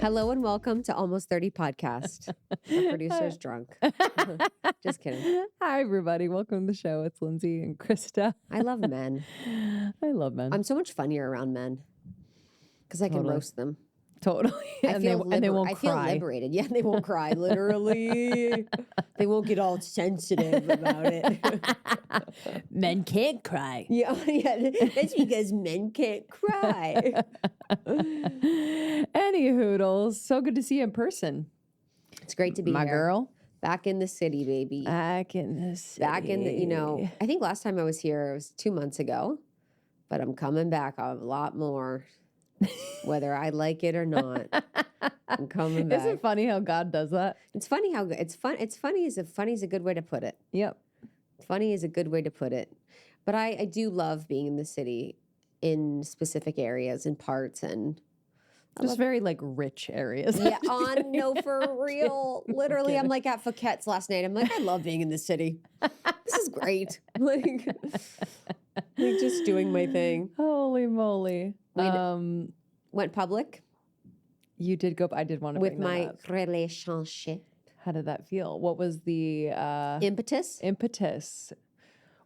Hello and welcome to Almost 30 Podcast. The producer's drunk. Just kidding. Hi, everybody. Welcome to the show. It's Lindsay and Krista. I love men. I love men. I'm so much funnier around men because I can roast them. Totally. I and they won't I cry. feel liberated. Yeah, they won't cry, literally. They won't get all sensitive about it. Men can't cry. Yeah, that's because men can't cry. Any hoodles. So good to see you in person. It's great to be My here. girl. Back in the city, baby. Back in the city. Back in the, I think last time I was here, it was 2 months ago, but I'm coming back a lot more. Whether I like it or not, I'm coming back. Isn't it funny how God does that? It's funny how it's fun. It's funny is a good way to put it. Yep. Funny is a good way to put it. But I do love being in the city in specific areas and parts and Just very like rich areas. yeah, no, for real. Literally, I'm like at Fouquet's last night. I'm like, I love being in the city. This is great. like just doing my thing. Holy moly. Went public You did go. I did want to with bring that my up. relationship. How did that feel? What was the Impetus.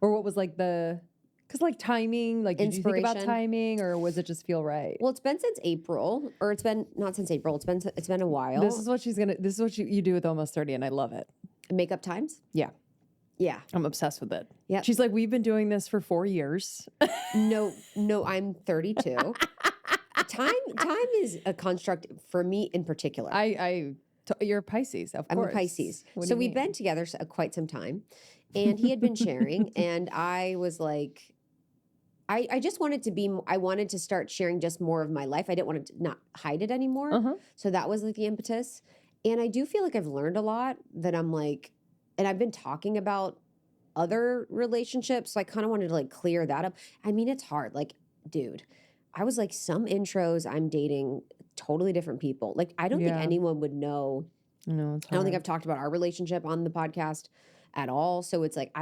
or what was like because like timing, like did you think about Inspiration. timing, or was it just feel right? Well, it's been since April, or it's been not since April. It's been a while. This is what you do with Almost 30, and I love it. Makeup times. Yeah, Yeah. I'm obsessed with it. Yeah. She's like, we've been doing this for 4 years. No, I'm 32. Time is a construct for me in particular. You're a Pisces, of I'm course. a Pisces. What do So you we've mean? been together quite some time, and he had been sharing, and I was like, I just wanted to be. I wanted to start sharing just more of my life. I didn't want to not hide it anymore. Uh-huh. So that was like the impetus. And I do feel like I've learned a lot. That I'm like, and I've been talking about other relationships. So I kind of wanted to like clear that up. I mean, it's hard. Like, dude, I was like, some intros I'm dating totally different people. Like, I don't think Yeah. anyone would know. No, it's I don't think hard. I've talked about our relationship on the podcast at all. So it's like,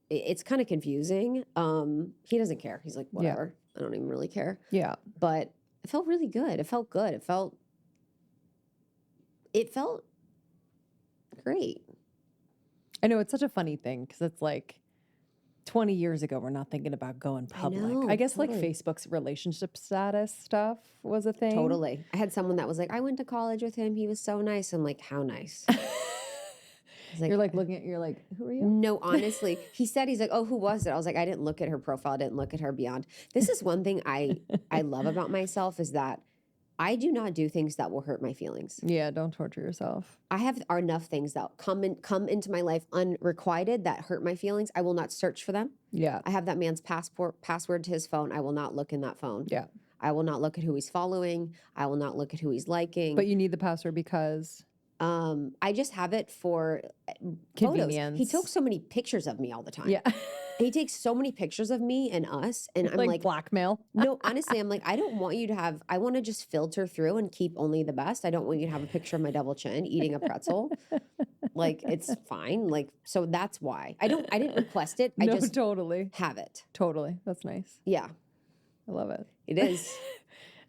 it's kind of confusing. He doesn't care. He's like, whatever. I don't even really care. Yeah. But it felt really good. It felt good. It felt great. I know it's such a funny thing because it's like 20 years ago, we're not thinking about going public. know, I guess like totally. Facebook's relationship status stuff was a thing. Totally. I had someone that was like, I went to college with him. He was so nice. I'm like, how nice? He's like, You're like looking at, you're like, who are you? no, honestly. He's like, oh, who was it? I was like, I didn't look at her profile. I didn't look at her beyond. This is one thing I love about myself is that I do not do things that will hurt my feelings. Yeah, don't torture yourself. I have enough things that come into my life unrequited that hurt my feelings. I will not search for them. Yeah. I have that man's password to his phone. I will not look in that phone. Yeah. I will not look at who he's following. I will not look at who he's liking. But you need the password because I just have it for Convenience. photos. He took so many pictures of me all the time. yeah. He takes so many pictures of me and us, and I'm like, blackmail. no, honestly, I'm like, I don't want you to have. I want to just filter through and keep only the best. I don't want you to have a picture of my double chin eating a pretzel. Like, it's fine. Like, so that's why I didn't request it. I No, just totally. have it. Totally. That's nice. Yeah, I love it. it is.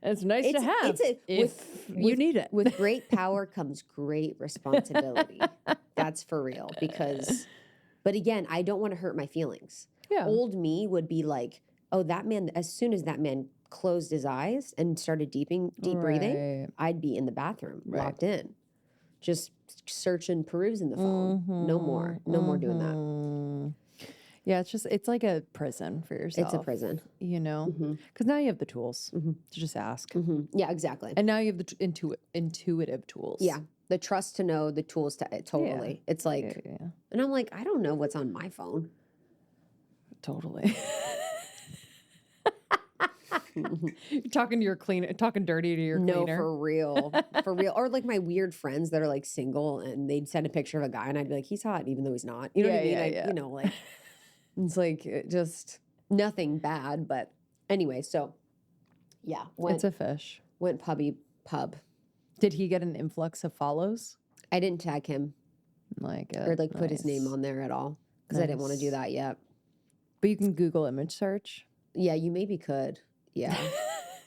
It's nice to have if you need it. With great power comes great responsibility. That's for real. But again, I don't want to hurt my feelings. Yeah. Old me would be like, oh, that man, as soon as that man closed his eyes and started deep breathing, Right. I'd be in the bathroom, Right. locked in, just searching, perusing the phone. No more doing that. Mm. Yeah, it's like a prison for yourself. It's a prison. You know? Mhm. Because now you have the tools to just ask. Yeah, exactly. And now you have the intuitive tools. Yeah. The trust to know, the tools to totally. It's like, Yeah. and I'm like, I don't know what's on my phone. Totally. You're talking to your cleaner, talking dirty to your No, cleaner. for real. For real. Or like my weird friends that are like single and they'd send a picture of a guy and I'd be like, he's hot, even though he's not. You know what I mean? Yeah. You know, like, it's like just nothing bad. But anyway, so yeah, It's a fish. went pub. Did he get an influx of follows? I didn't tag him or like put his name nice. on there at all because I didn't want to do Nice. that yet. But you can Google image search. Yeah, you maybe could. Yeah.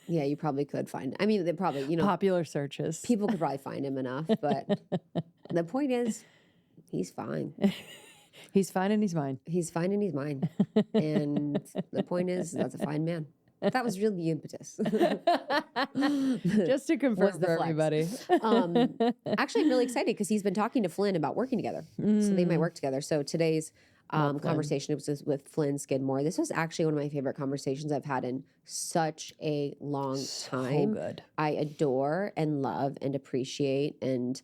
Yeah, you probably could find. I mean, they probably, Popular searches. people could probably find him enough, but the point is, he's fine. He's fine and he's mine. He's fine and he's mine. And the point is, that's a fine man. That was really the impetus. Just to confirm Was the for flex. everybody. Actually, I'm really excited because he's been talking to Flynn about working together. So they might work together. So today's Love Flynn. conversation was with Flynn Skidmore. This was actually one of my favorite conversations I've had in such a long So time. good. I adore and love and appreciate. And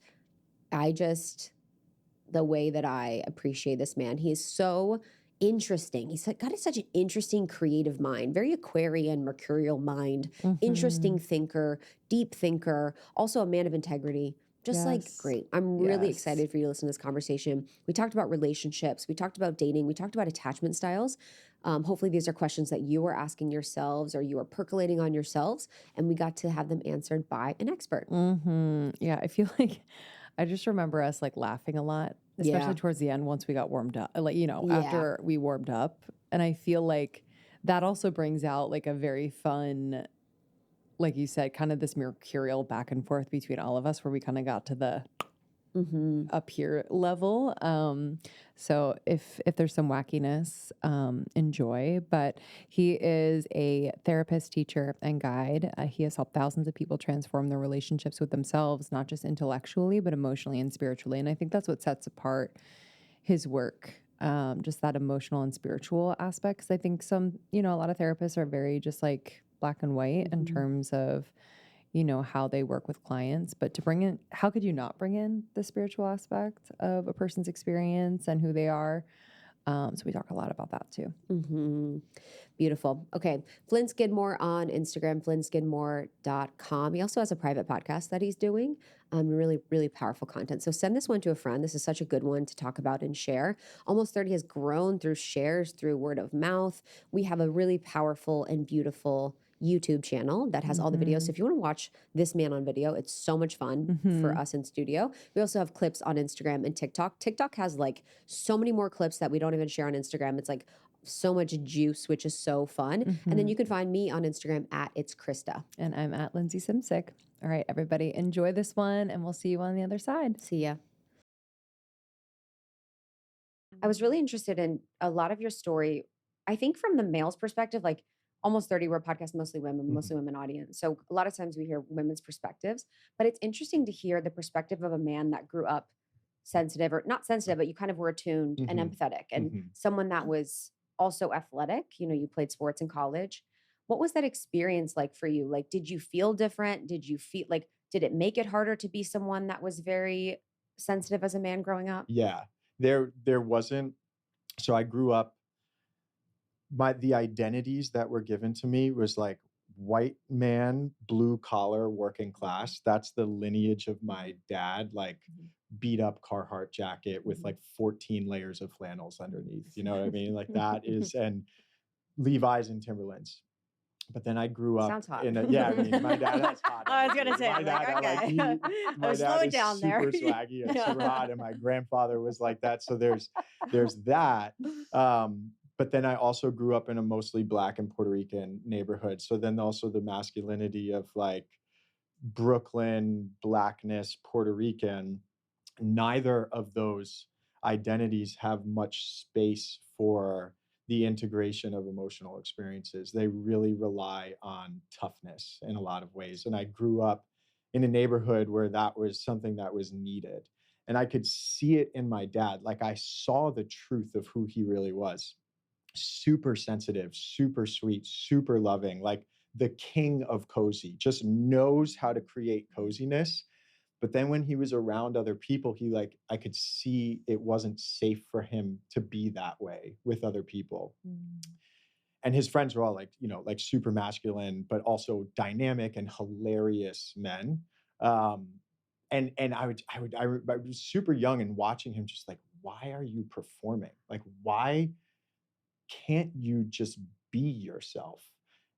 I just, the way that I appreciate this man, he is so interesting. He's got such an interesting creative mind, very Aquarian, mercurial mind, interesting thinker, deep thinker, also a man of integrity. Just like Yes. great. I'm really Yes. excited for you to listen to this conversation. We talked about relationships. We talked about dating. We talked about attachment styles. Hopefully these are questions that you are asking yourselves or you are percolating on yourselves, and we got to have them answered by an expert. Yeah, I feel like I just remember us like laughing a lot, especially Yeah. towards the end once we got warmed up, like, Yeah. after we warmed up. And I feel like that also brings out like a very fun, like you said, kind of this mercurial back and forth between all of us where we kind of got to the up here level. So if there's some wackiness, enjoy. But he is a therapist, teacher, and guide. He has helped thousands of people transform their relationships with themselves, not just intellectually, but emotionally and spiritually. And I think that's what sets apart his work. Just that emotional and spiritual aspects. I think a lot of therapists are very just like black and white in terms of how they work with clients, but to bring in, how could you not bring in the spiritual aspect of a person's experience and who they are? So we talk a lot about that too. Beautiful. Okay. Flynn Skidmore on Instagram, flynnskidmore.com. He also has a private podcast that he's doing. Really, really powerful content. So send this one to a friend. This is such a good one to talk about and share. Almost 30 has grown through shares, through word of mouth. We have a really powerful and beautiful YouTube channel that has all the videos. So if you want to watch this man on video, it's so much fun for us in studio. We also have clips on Instagram and TikTok. TikTok has like so many more clips that we don't even share on Instagram. It's like so much juice, which is so fun. And then you can find me on Instagram at It's Krista. And I'm at Lindsay Simsick. All right, everybody, enjoy this one, and we'll see you on the other side. See ya. I was really interested in a lot of your story. I think from the male's perspective, like almost 30, we're a podcast, mostly women audience. So a lot of times we hear women's perspectives, but it's interesting to hear the perspective of a man that grew up sensitive, or not sensitive, but you kind of were attuned and empathetic, and someone that was also athletic. You played sports in college. What was that experience like for you? Like, did you feel different? Did you feel like, did it make it harder to be someone that was very sensitive as a man growing up? Yeah, there wasn't. So I grew up, the identities that were given to me was like white man, blue collar, working class. That's the lineage of my dad, like beat up Carhartt jacket with like 14 layers of flannels underneath. You know what I mean? Like that is, and Levi's and Timberlands. But then I grew up Sounds hot. in a, yeah, I mean, my dad has hot. I was gonna energy. say, My I'm like, dad, okay. my Slow dad it is down there. super swaggy and Yeah. super hot, and my grandfather was like that. So there's that. But then I also grew up in a mostly Black and Puerto Rican neighborhood. So then also the masculinity of like Brooklyn, Blackness, Puerto Rican, neither of those identities have much space for the integration of emotional experiences. They really rely on toughness in a lot of ways. And I grew up in a neighborhood where that was something that was needed. And I could see it in my dad. Like I saw the truth of who he really was. Super sensitive, super sweet, super loving, like the king of cozy, just knows how to create coziness. But then when he was around other people, I could see it wasn't safe for him to be that way with other people. And his friends were all like super masculine, but also dynamic and hilarious men. And I was super young and watching him just like, why are you performing? Like, why can't you just be yourself?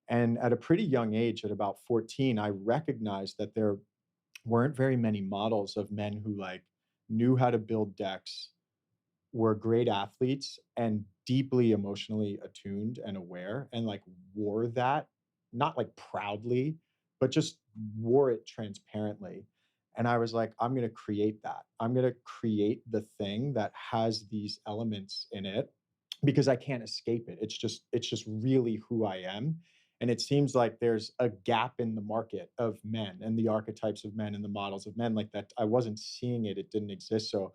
And at a pretty young age, at about 14, I recognized that there weren't very many models of men who like knew how to build decks, were great athletes, and deeply emotionally attuned and aware, and like wore that not like proudly, but just wore it transparently. And I was like, I'm going to create that. I'm going to create the thing that has these elements in it because I can't escape it. It's just really who I am. And it seems like there's a gap in the market of men and the archetypes of men and the models of men like that. I wasn't seeing it. It didn't exist. So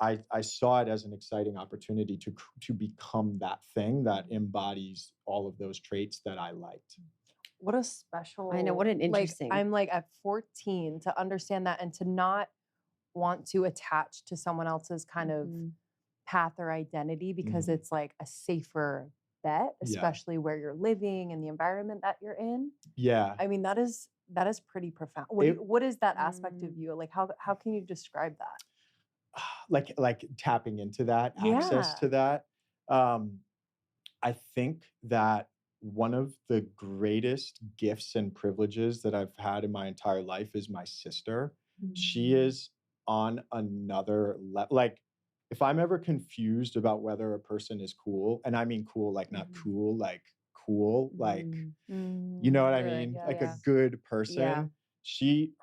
I saw it as an exciting opportunity to become that thing that embodies all of those traits that I liked. What a I know, what special, an interesting. I'm like at 14 to understand that and to not want to attach to someone else's kind of path or identity because Mhm. it's like a safer bet, Yeah. especially where you're living and the environment that you're in. Yeah. I mean, that is pretty profound. What is that aspect of you? Like how can you describe that? Like tapping into that, access Yeah. to that. Um, I think that one of the greatest gifts and privileges that I've had in my entire life is my sister. She is on another level. Like, if I'm ever confused about whether a person is cool, and I mean cool, like not cool, like cool, like, you know what I Good. mean? Yeah, Like yeah. a good Yeah. person.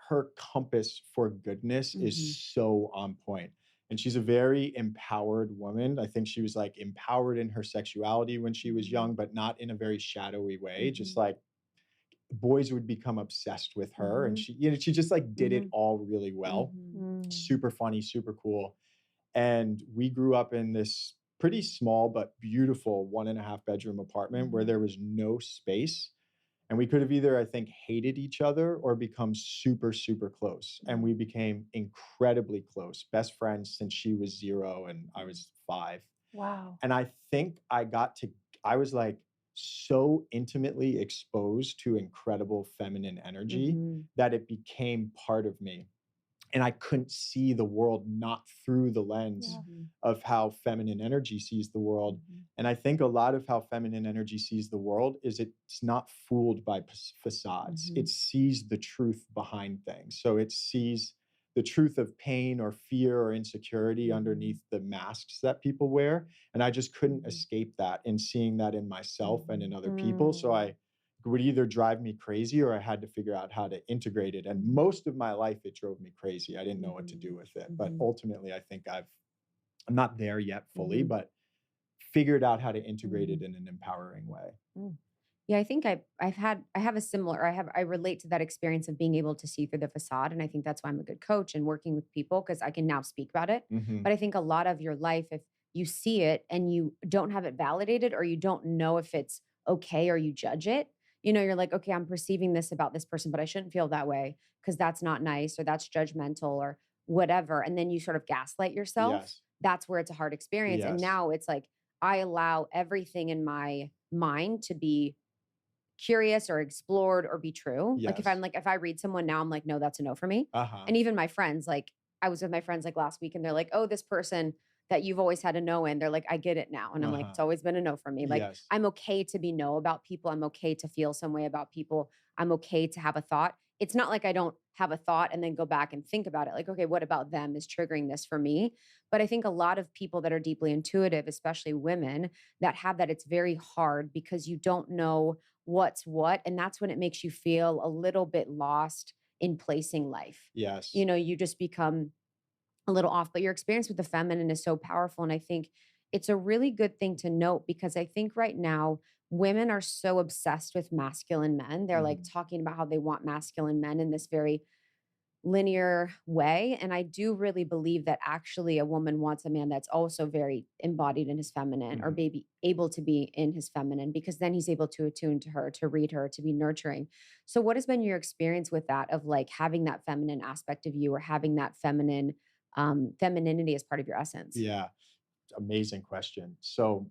Her compass for goodness is so on point. And she's a very empowered woman. I think she was like empowered in her sexuality when she was young, but not in a very shadowy way. Just like boys would become obsessed with her. And she just like did it all really well. Super funny, super cool. And we grew up in this pretty small but beautiful 1.5 bedroom apartment where there was no space. And we could have either, I think, hated each other or become super, super close. And we became incredibly close, best friends since she was 0 and I was 5. Wow. And I think I was like so intimately exposed to incredible feminine energy that it became part of me. And I couldn't see the world not through the lens of how feminine energy sees the world. And I think a lot of how feminine energy sees the world is it's not fooled by facades. It sees the truth behind things. So it sees the truth of pain or fear or insecurity underneath the masks that people wear. And I just couldn't escape that in seeing that in myself and in other people. So I would either drive me crazy or I had to figure out how to integrate it. And most of my life, it drove me crazy. I didn't know what to do with it. But ultimately, I think I'm not there yet fully, but figured out how to integrate it in an empowering way. Yeah, I think I have a similar, I relate to that experience of being able to see through the facade. And I think that's why I'm a good coach and working with people because I can now speak about it. Mhm. But I think a lot of your life, if you see it and you don't have it validated or you don't know if it's okay or you judge it, you're like, okay, I'm perceiving this about this person, but I shouldn't feel that way because that's not nice or that's judgmental or whatever. And then you sort of gaslight yourself. Yes. That's where it's a hard experience. And Yes. now it's like, I allow everything in my mind to be curious or explored or be true. Like Yes. if I read someone now, I'm like, no, that's a no for me. Uh-huh. And even my friends, like I was with my friends like last week and they're like, oh, this person that you've always had a no in, they're like, I get it now. And I'm like, it's always been a no for me. Like Yes. I'm okay to be no about people. I'm okay to feel some way about people. I'm okay to have a thought. It's not like I don't have a thought and then go back and think about it. Like, okay, what about them is triggering this for me? But I think a lot of people that are deeply intuitive, especially women that have that, it's very hard because you don't know what's what. And that's when it makes you feel a little bit lost in placing life. Yes. You just become a little off. But your experience with the feminine is so powerful. And I think it's a really good thing to note because I think right now women are so obsessed with masculine men. They're like talking about how they want masculine men in this very linear way. And I do really believe that actually a woman wants a man that's also very embodied in his feminine or maybe able to be in his feminine because then he's able to attune to her, to read her, to be nurturing. So what has been your experience with that of like having that feminine aspect of you or having that femininity as part of your essence? Yeah. Amazing question. So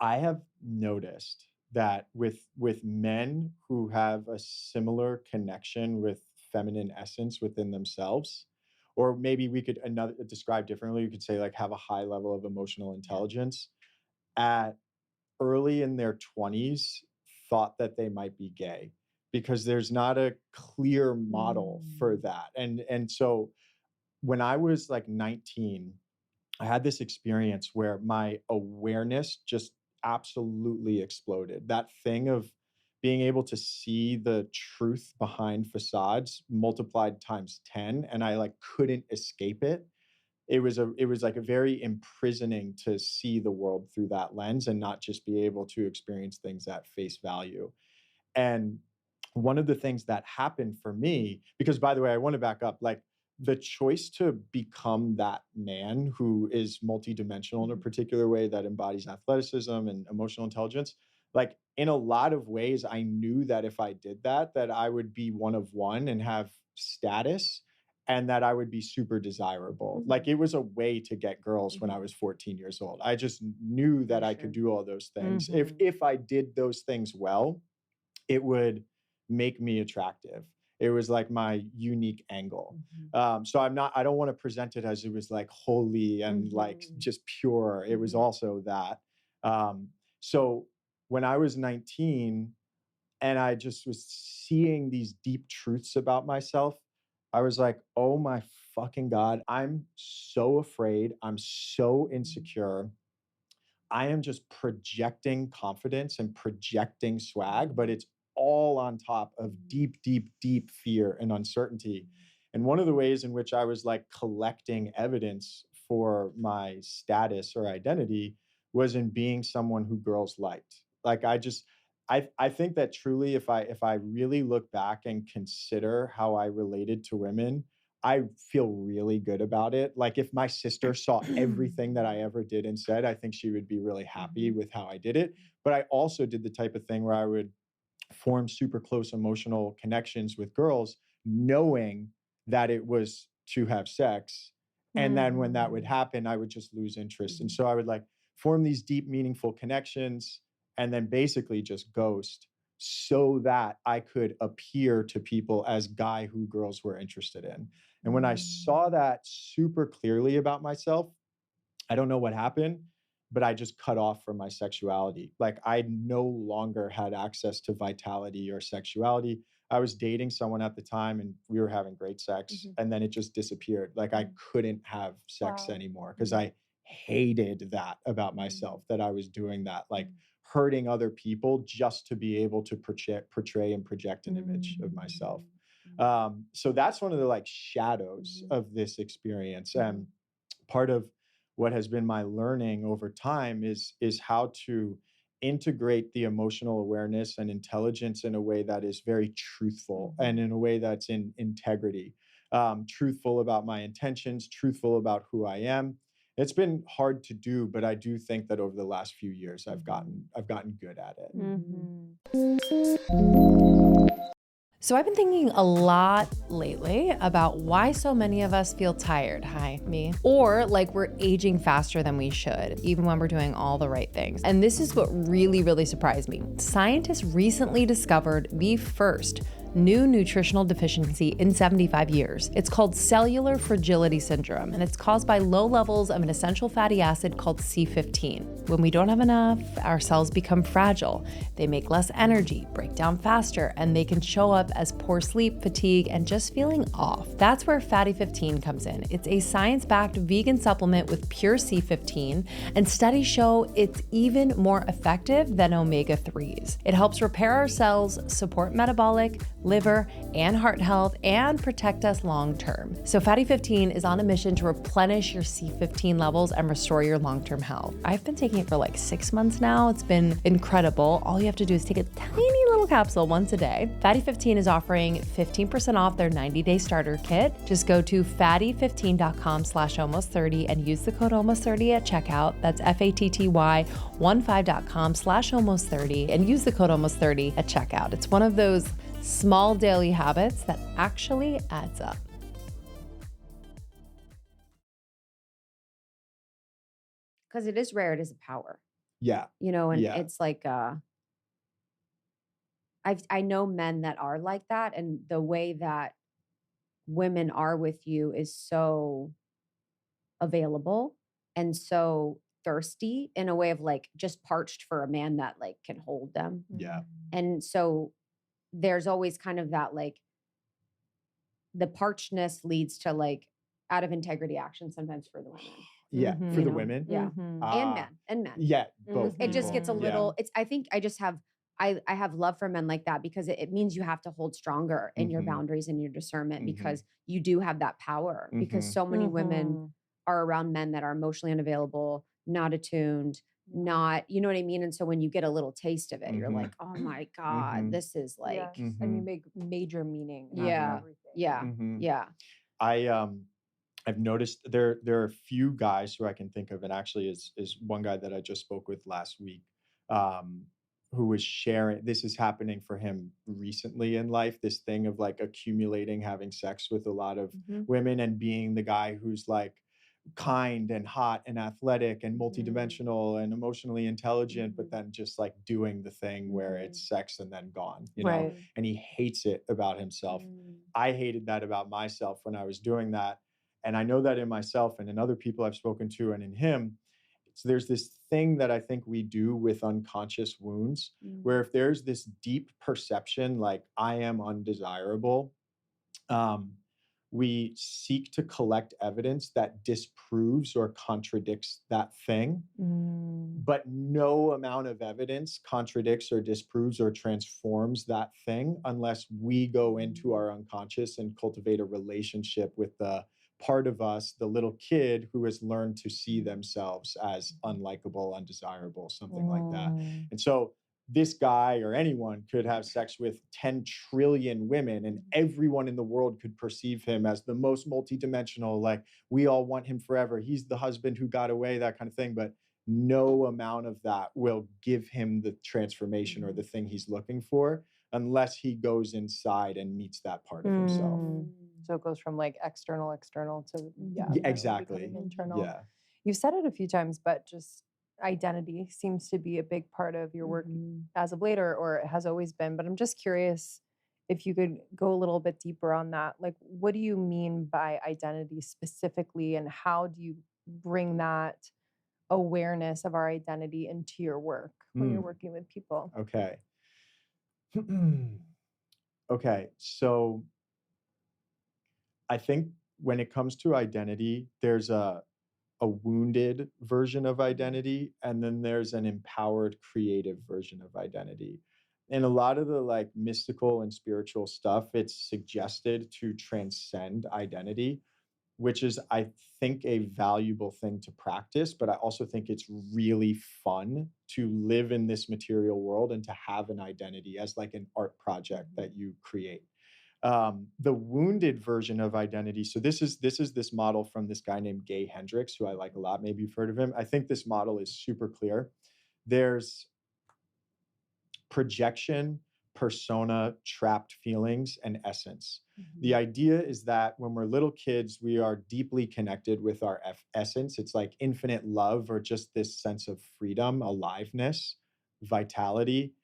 I have noticed that with men who have a similar connection with feminine essence within themselves, or maybe we could another describe differently, we could say like have a high level of emotional intelligence at early in their 20s thought that they might be gay because there's not a clear model for that. And so when I was like 19, I had this experience where my awareness just absolutely exploded. That thing of being able to see the truth behind facades multiplied times 10, and I like couldn't escape it. It was like a very imprisoning to see the world through that lens and not just be able to experience things at face value. And one of the things that happened for me, because by the way, I want to back up, like the choice to become that man who is multidimensional in a particular way that embodies athleticism and emotional intelligence, like in a lot of ways, I knew that if I did that, that I would be one of one and have status and that I would be super desirable. Like it was a way to get girls when I was 14 years old. I just knew that I could do all those things. If I did those things well, it would make me attractive. It was like my unique angle. So I don't want to present it as it was like holy and like just pure. It was also that. So when I was 19 and I just was seeing these deep truths about myself, I was like, oh my fucking God, I'm so afraid. I'm so insecure. I am just projecting confidence and projecting swag, but it's all on top of deep, deep, deep fear and uncertainty. And one of the ways in which I was like collecting evidence for my status or identity was in being someone who girls liked. Like I think that truly if I really look back and consider how I related to women, I feel really good about it. Like if my sister saw everything that I ever did and said, I think she would be really happy with how I did it. But I also did the type of thing where I would form super close emotional connections with girls, knowing that it was to have sex. And then when that would happen, I would just lose interest. And so I would like form these deep, meaningful connections and then basically just ghost so that I could appear to people as guy who girls were interested in. And when I saw that super clearly about myself, I don't know what happened, but I just cut off from my sexuality. Like I no longer had access to vitality or sexuality. I was dating someone at the time and we were having great sex and then it just disappeared. Like I couldn't have sex anymore because I hated that about myself, that I was doing that, like hurting other people just to be able to portray and project an image of myself. So that's one of the like shadows of this experience. And part of what has been my learning over time is how to integrate the emotional awareness and intelligence in a way that is very truthful and in a way that's in integrity, truthful about my intentions, truthful about who I am. It's been hard to do, but I do think that over the last few years I've gotten good at it. So I've been thinking a lot lately about why so many of us feel tired, hi, me, or like we're aging faster than we should, even when we're doing all the right things. And this is what really, really surprised me. Scientists recently discovered the first new nutritional deficiency in 75 years. It's called cellular fragility syndrome, and it's caused by low levels of an essential fatty acid called C15. When we don't have enough, our cells become fragile. They make less energy, break down faster, and they can show up as poor sleep, fatigue, and just feeling off. That's where Fatty 15 comes in. It's a science-backed vegan supplement with pure C15, and studies show it's even more effective than omega-3s. It helps repair our cells, support metabolic, liver, and heart health, and protect us long-term. So Fatty 15 is on a mission to replenish your C15 levels and restore your long-term health. I've been taking it for like 6 months now. It's been incredible. All you have to do is take a tiny little capsule once a day. Fatty 15 is offering 15% off their 90-day starter kit. Just go to fatty15.com/almost30 and use the code almost30 at checkout. That's fatty15.com/almost30 and use the code almost30 at checkout. It's one of those small daily habits that actually adds up. Because it is rare, it is a power, Yeah. you know, and Yeah. it's like I know men that are like that, and the way that women are with you is so available and so thirsty in a way of like just parched for a man that like can hold them. Yeah. And so there's always kind of that like the parchedness leads to like out of integrity action sometimes for the women. Yeah. Mhm. For You the know? women. Yeah. Mhm. And men. Yeah. Both. It just people. gets a Yeah. little, it's I think I just have I have love for men like that because it means you have to hold stronger in your boundaries and your discernment because you do have that power. Because so many women are around men that are emotionally unavailable, not attuned, not, you know what I mean? And so when you get a little taste of it, you're like, oh my God, this is like, Yes. And you make major meaning out of yeah, everything. yeah. I've noticed there are a few guys who I can think of, and actually is one guy that I just spoke with last week, who was sharing. This is happening for him recently in life. This thing of like accumulating, having sex with a lot of women, and being the guy who's like kind and hot and athletic and multidimensional and emotionally intelligent, but then just like doing the thing where it's sex and then gone, you know, and he hates it about himself. I hated that about myself when I was doing that. And I know that in myself and in other people I've spoken to and in him. So there's this thing that I think we do with unconscious wounds, where if there's this deep perception, like I am undesirable, we seek to collect evidence that disproves or contradicts that thing. But no amount of evidence contradicts or disproves or transforms that thing unless we go into our unconscious and cultivate a relationship with the part of us, the little kid who has learned to see themselves as unlikable, undesirable, something like that. And so this guy or anyone could have sex with 10 trillion women and everyone in the world could perceive him as the most multidimensional, like we all want him forever. He's the husband who got away, that kind of thing. But no amount of that will give him the transformation or the thing he's looking for unless he goes inside and meets that part of himself. So it goes from like external to exactly internal. Yeah. You've said it a few times, but just identity seems to be a big part of your work as of late, or it has always been. But I'm just curious if you could go a little bit deeper on that. Like, what do you mean by identity specifically, and how do you bring that awareness of our identity into your work when you're working with people? Okay. Okay. So I think when it comes to identity, there's a wounded version of identity, and then there's an empowered, creative version of identity. And a lot of the like mystical and spiritual stuff, it's suggested to transcend identity, which is, I think, a valuable thing to practice. But I also think it's really fun to live in this material world and to have an identity as like an art project that you create. The wounded version of identity. So this model from this guy named Gay Hendricks, who I like a lot. Maybe you've heard of him. I think this model is super clear. There's projection, persona, trapped feelings, and essence. The idea is that when we're little kids, we are deeply connected with our essence. It's like infinite love, or just this sense of freedom, aliveness, vitality.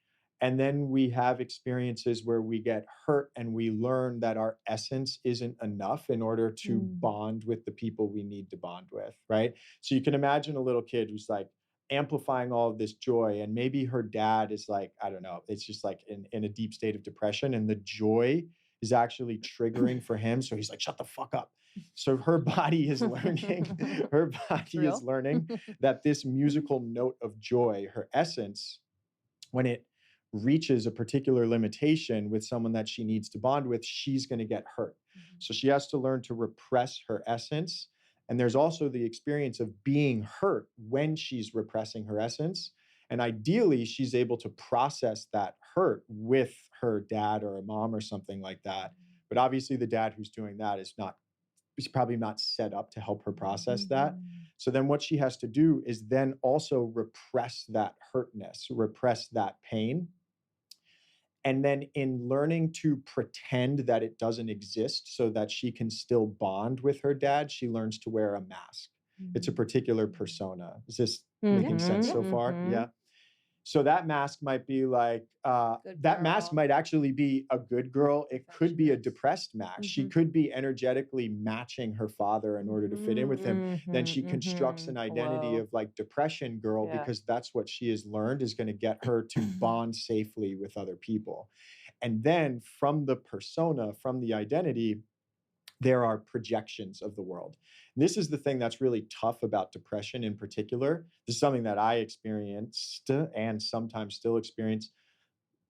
And then we have experiences where we get hurt and we learn that our essence isn't enough in order to bond with the people we need to bond with, right? So you can imagine a little kid who's like amplifying all of this joy, and maybe her dad is like, I don't know, it's just like in a deep state of depression, and the joy is actually triggering for him. So he's like, shut the fuck up. So her body is learning, that this musical note of joy, her essence, when it reaches a particular limitation with someone that she needs to bond with, she's going to get hurt. So she has to learn to repress her essence. And there's also the experience of being hurt when she's repressing her essence. And ideally, she's able to process that hurt with her dad or a mom or something like that. But obviously, the dad who's doing that is probably not set up to help her process that. So then what she has to do is then also repress that hurtness, repress that pain. And then in learning to pretend that it doesn't exist so that she can still bond with her dad, she learns to wear a mask. It's a particular persona. Is this making sense so far? Yeah. So that mask might be like, that mask might actually be a good girl. It could be a depressed mask. She could be energetically matching her father in order to fit in with him. Then she constructs an identity of like depression girl, because that's what she has learned is going to get her to bond safely with other people. And then from the persona, from the identity, there are projections of the world. This is the thing that's really tough about depression in particular. This is something that I experienced and sometimes still experience.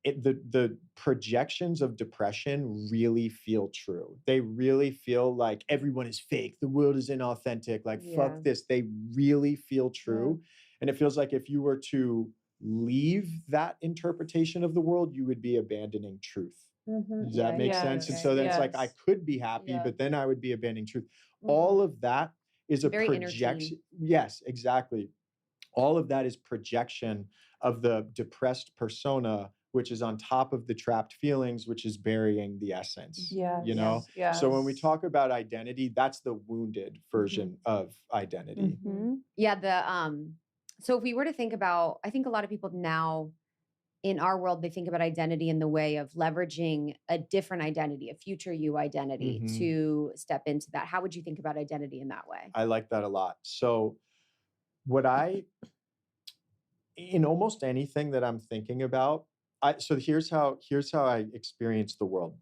the projections of depression really feel true. They really feel like everyone is fake. The world is inauthentic. Like, Yeah. fuck this. They really feel Yeah. true. And it feels like if you were to leave that interpretation of the world, you would be abandoning truth. Does that make sense? And so then it's like, I Yes. could be happy, Yeah. but then I would be abandoning truth. Mhm. All of that is a Very inner projection. teen. Yes, exactly. All of that is projection of the depressed persona, which is on top of the trapped feelings, which is burying the essence. Yes. You know? Yes. So when we talk about identity, that's the wounded version of identity. Mhm. Yeah, so if we were to think about, I think a lot of people now in our world, they think about identity in the way of leveraging a different identity, a future you identity Mhm. to step into that. How would you think about identity in that way? I like that a lot. So what in almost anything that I'm thinking about, so here's how I experience the world.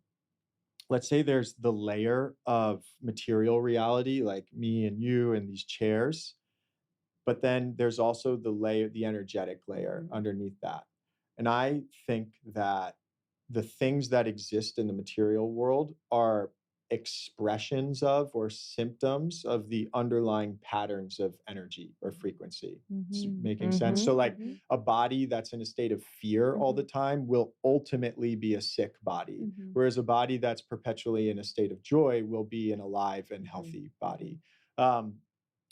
Let's say there's the layer of material reality, like me and you and these chairs, but then there's also the energetic layer Mhm. underneath that. And I think that the things that exist in the material world are expressions of or symptoms of the underlying patterns of energy or frequency. It's Mhm. making sense. So, like Mhm. a body that's in a state of fear all the time will ultimately be a sick body, Mhm. whereas a body that's perpetually in a state of joy will be an alive and Mhm. healthy body.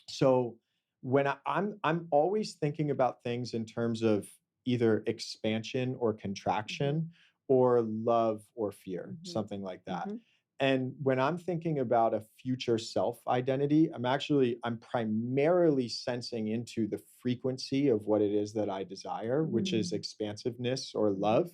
So when I'm always thinking about things in terms of either expansion or contraction or love or fear, Mhm. something like that. Mhm. And when I'm thinking about a future self identity, I'm primarily sensing into the frequency of what it is that I desire, which is expansiveness or love.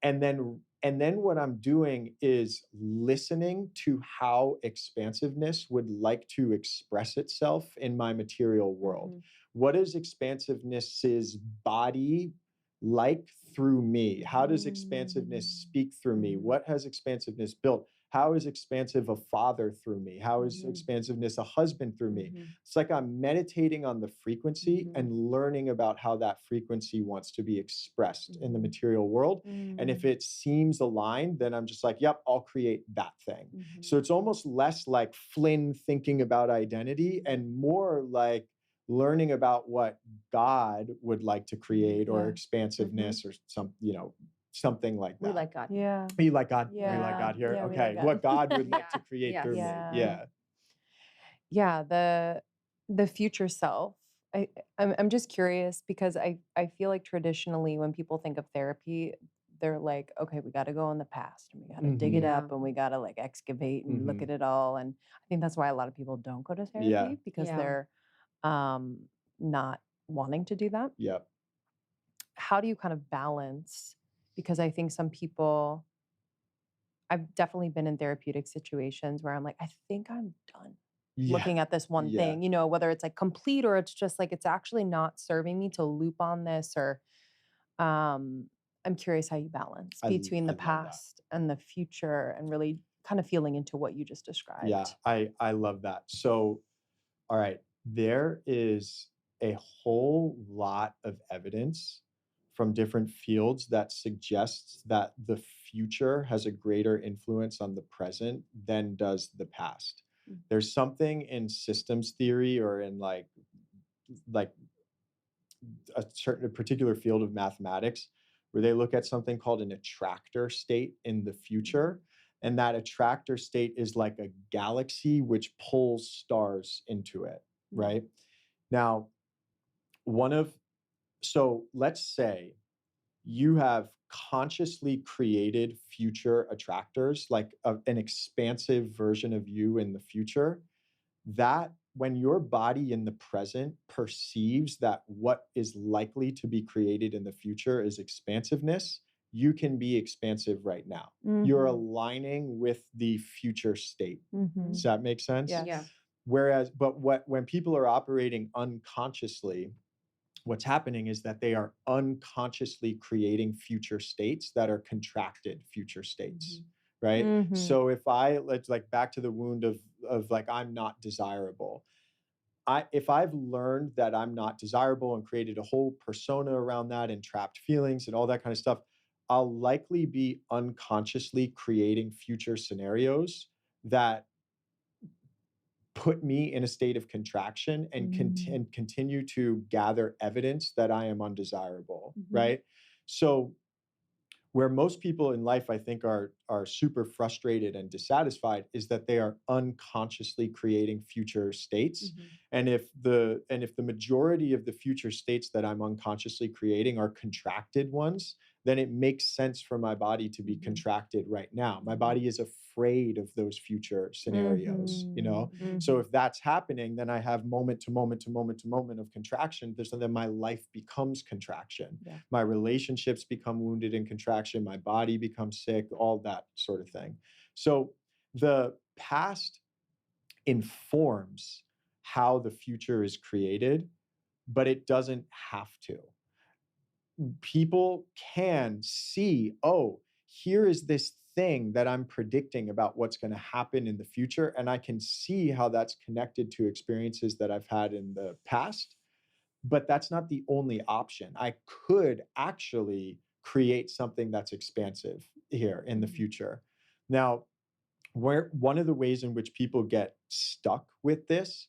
And then what I'm doing is listening to how expansiveness would like to express itself in my material world. Mhm. What is expansiveness's body like through me? How does expansiveness speak through me? Mhm. What has expansiveness built? How is expansive a father through me? How is Mhm. expansiveness a husband through me? Mhm. It's like I'm meditating on the frequency Mhm. and learning about how that frequency wants to be expressed in the Mhm. material world. And if it seems aligned, then I'm just like, yep, I'll create that thing. Mhm. So it's almost less like Flynn thinking about identity and more like learning about what God would like to create or Yeah. expansiveness or something like We that. like God. Yeah. You like God? We like Yeah. God here. Yeah, we Okay. like God. What God would like to Yeah. create Yes. through me. Yeah. Yeah. Yeah, the future self. I'm just curious because I feel like traditionally when people think of therapy, they're like, okay, we got to go in the past and we got to dig it Mhm. Yeah. up and we got to like excavate and look Mhm. at it all. And I think that's why a lot of people don't go to Yeah. therapy because Yeah. they're not wanting to do that. Yep. How do you kind of balance? Because I think some people, I've definitely been in therapeutic situations where I'm like, I think I'm done Yeah. looking at this one Yeah. thing, whether it's like complete or it's just like it's actually not serving me to loop on this or I'm curious how you balance between the I love that. past and the future and really kind of feeling into what you just described. Yeah, I love that. So, all right, there is a whole lot of evidence from different fields that suggests that the future has a greater influence on the present than does the past. Mhm. There's something in systems theory or in like a particular field of mathematics where they look at something called an attractor state in the future. And that attractor state is like a galaxy which pulls stars into it, right? Now, so let's say you have consciously created future attractors, like an expansive version of you in the future, that when your body in the present perceives that what is likely to be created in the future is expansiveness, you can be expansive right now. You're Mhm. aligning with the future state. Mhm. Does that make sense? Yes. Yeah. When people are operating unconsciously, what's happening is that they are unconsciously creating future states that are contracted future states. Right. Mhm. So let's like back to the wound of like, I'm not desirable. If I've learned that I'm not desirable and created a whole persona around that and trapped feelings and all that kind of stuff, I'll likely be unconsciously creating future scenarios that put me in a state of contraction and continue to gather evidence that I am undesirable, right? So where most people in life, I think, are super frustrated and dissatisfied is that they are unconsciously creating future states. And if the majority of the future states that I'm unconsciously creating are contracted ones, then it makes sense for my body to be contracted right now. My body is afraid of those future scenarios, you know? So if that's happening, then I have moment to moment to moment to moment of contraction. Then my life becomes contraction. Yeah. My relationships become wounded in contraction. My body becomes sick, all that sort of thing. So the past informs how the future is created, but it doesn't have to. People can see, oh, here is this thing that I'm predicting about what's going to happen in the future. And I can see how that's connected to experiences that I've had in the past. But that's not the only option. I could actually create something that's expansive here in the future. Now, one of the ways in which people get stuck with this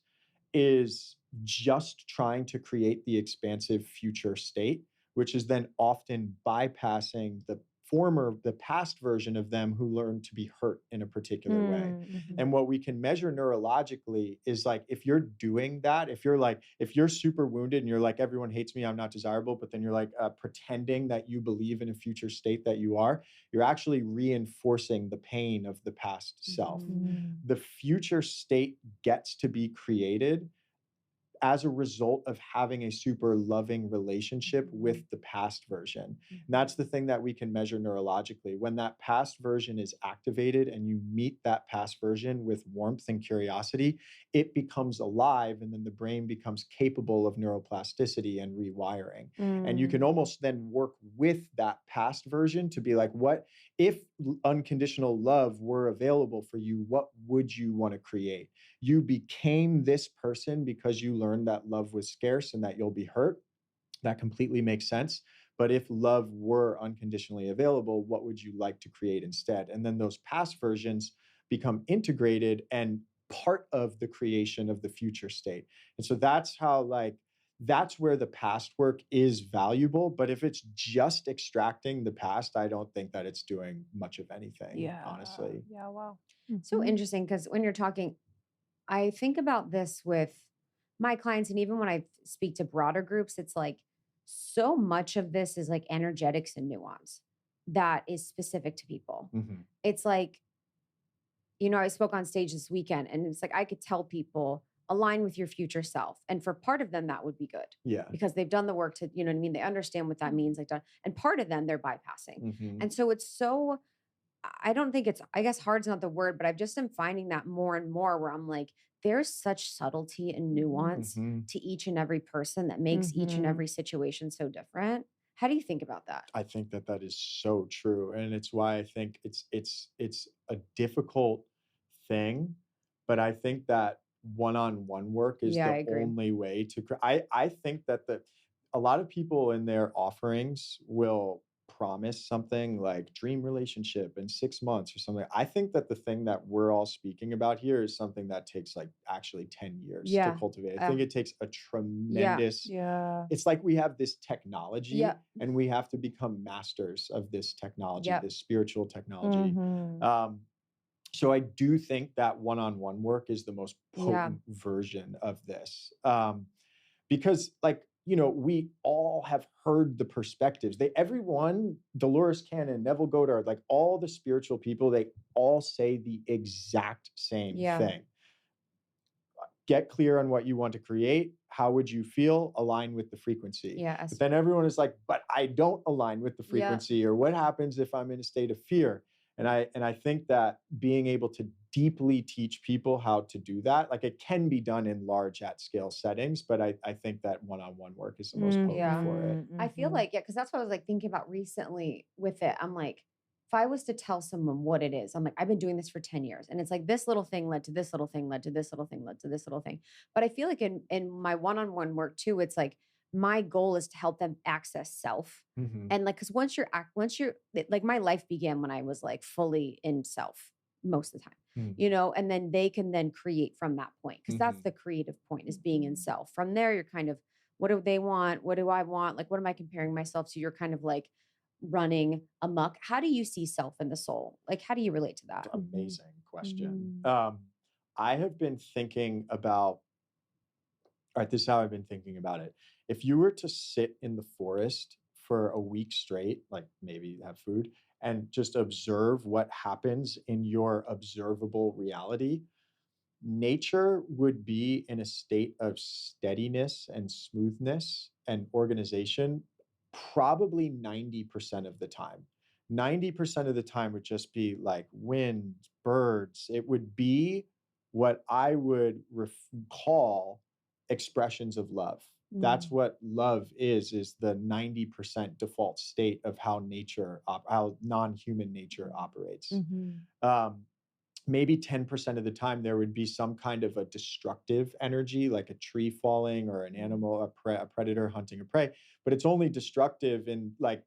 is just trying to create the expansive future state, which is then often bypassing the past version of them who learned to be hurt in a particular way. And what we can measure neurologically is like, if you're doing that, if you're super wounded and you're like, everyone hates me, I'm not desirable, but then you're like pretending that you believe in a future state that you're actually reinforcing the pain of the past self. The future state gets to be created as a result of having a super loving relationship with the past version. And that's the thing that we can measure neurologically. When that past version is activated and you meet that past version with warmth and curiosity, it becomes alive, and then the brain becomes capable of neuroplasticity and rewiring. And you can almost then work with that past version to be like, what if unconditional love were available for you? What would you want to create? You became this person because you learned that love was scarce and that you'll be hurt. That completely makes sense. But if love were unconditionally available, what would you like to create instead? And then those past versions become integrated and part of the creation of the future state. And so that's where the past work is valuable. But if it's just extracting the past, I don't think that it's doing much of anything, honestly. Yeah. Wow. So interesting, because when you're talking, I think about this with my clients, and even when I speak to broader groups, it's like so much of this is like energetics and nuance that is specific to people. It's like, I spoke on stage this weekend, and it's like I could tell people align with your future self. And for part of them, that would be good. Yeah. Because they've done the work to, you know what I mean? They understand what that means. And part of them, they're bypassing. And so it's so, I don't think I guess hard's not the word, but I've just am finding that more and more where I'm like, there's such subtlety and nuance to each and every person that makes each and every situation so different. How do you think about that? I think that is so true. And it's why I think it's a difficult thing, but I think that one-on-one work is Yeah, I the agree. only way to I think that a lot of people in their offerings will promise something like dream relationship in 6 months or something. I think that the thing that we're all speaking about here is something that takes like actually 10 years to Yeah. cultivate. I think it takes a tremendous Yeah. it's like we have this technology Yeah. and we have to become masters of this technology, Yep. this spiritual technology. So I do think that one-on-one work is the most potent version of this. Because we all have heard the perspectives. Everyone, Dolores Cannon, Neville Goddard, like all the spiritual people, they all say the exact same thing. Get clear on what you want to create. How would you feel? Align with the frequency. Yeah. But then everyone is like, but I don't align with the Yeah. frequency, or what happens if I'm in a state of fear? And I think that being able to deeply teach people how to do that, like it can be done in large at scale settings, but I think that one-on-one work is the most potent for it. I feel like, because that's what I was like thinking about recently with it. I'm like, if I was to tell someone what it is, I'm like, I've been doing this for 10 years. And it's like this little thing led to this little thing, led to this little thing, led to this little thing. But I feel like in my one-on-one work too, it's like my goal is to help them access self. Mhm. And like, cause once you're like, my life began when I was like fully in self most of the time, Mm. you know, and then they can then create from that point. Cause that's Mhm. the creative point, is being in self. From there, you're kind of, what do they want? What do I want? Like, what am I comparing myself to? You're kind of like running amok. How do you see self and the soul? Like, how do you relate to that? Amazing question. Mhm. I have been thinking about, all right, this is how I've been thinking about it. If you were to sit in the forest for a week straight, like maybe have food, and just observe what happens in your observable reality, nature would be in a state of steadiness and smoothness and organization probably 90% of the time. 90% of the time would just be like wind, birds. It would be what I would call expressions of love. That's what love is the 90% default state of how nature, how non-human nature operates. Um, Maybe 10% of the time there would be some kind of a destructive energy, like a tree falling or an animal, a predator hunting a prey, but it's only destructive in like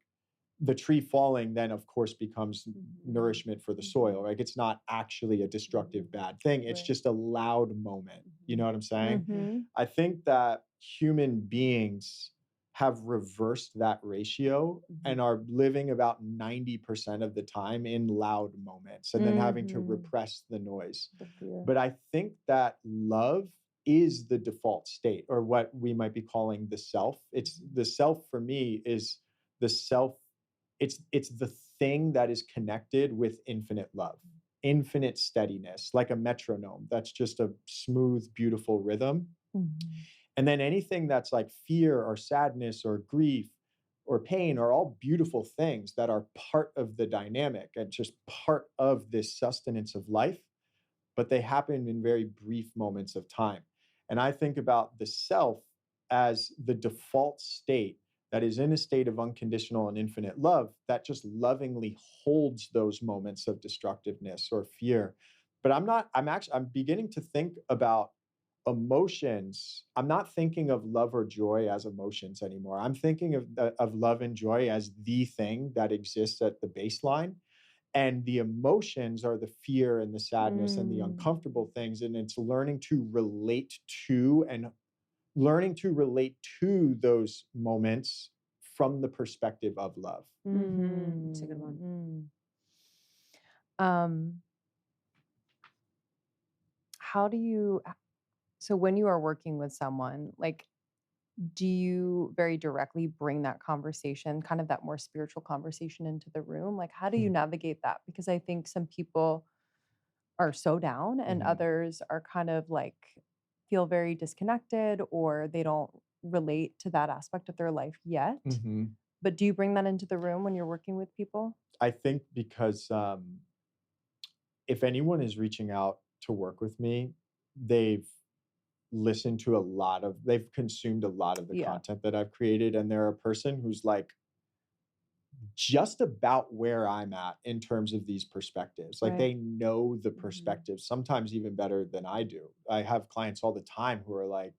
the tree falling then of course becomes nourishment for the soil. Like it's not actually a destructive bad thing. It's Right. just a loud moment. You know what I'm saying? Mhm. I think that human beings have reversed that ratio and are living about 90% of the time in loud moments and then having to repress the noise. The fear. But I think that love is the default state, or what we might be calling the self. It's the self for me is the self. It's the thing that is connected with infinite love, infinite steadiness, like a metronome. That's just a smooth, beautiful rhythm. And then anything that's like fear or sadness or grief or pain are all beautiful things that are part of the dynamic and just part of this sustenance of life, but they happen in very brief moments of time. And I think about the self as the default state that is in a state of unconditional and infinite love that just lovingly holds those moments of destructiveness or fear. But I'm beginning to think about emotions. I'm not thinking of love or joy as emotions anymore. I'm thinking of love and joy as the thing that exists at the baseline, and the emotions are the fear and the sadness and the uncomfortable things, and it's learning to relate to those moments from the perspective of love. That's a good one. Um, how do you, so when you are working with someone, like, do you very directly bring that conversation, kind of that more spiritual conversation into the room? Like, how do you navigate that? Because I think some people are so down and others are kind of like feel very disconnected, or they don't relate to that aspect of their life yet. But do you bring that into the room when you're working with people? I think because if anyone is reaching out to work with me, they've they've consumed a lot of the Yeah. content that I've created, and they're a person who's like just about where I'm at in terms of these perspectives. Like Right. they know the perspectives, sometimes even better than I do. I have clients all the time who are like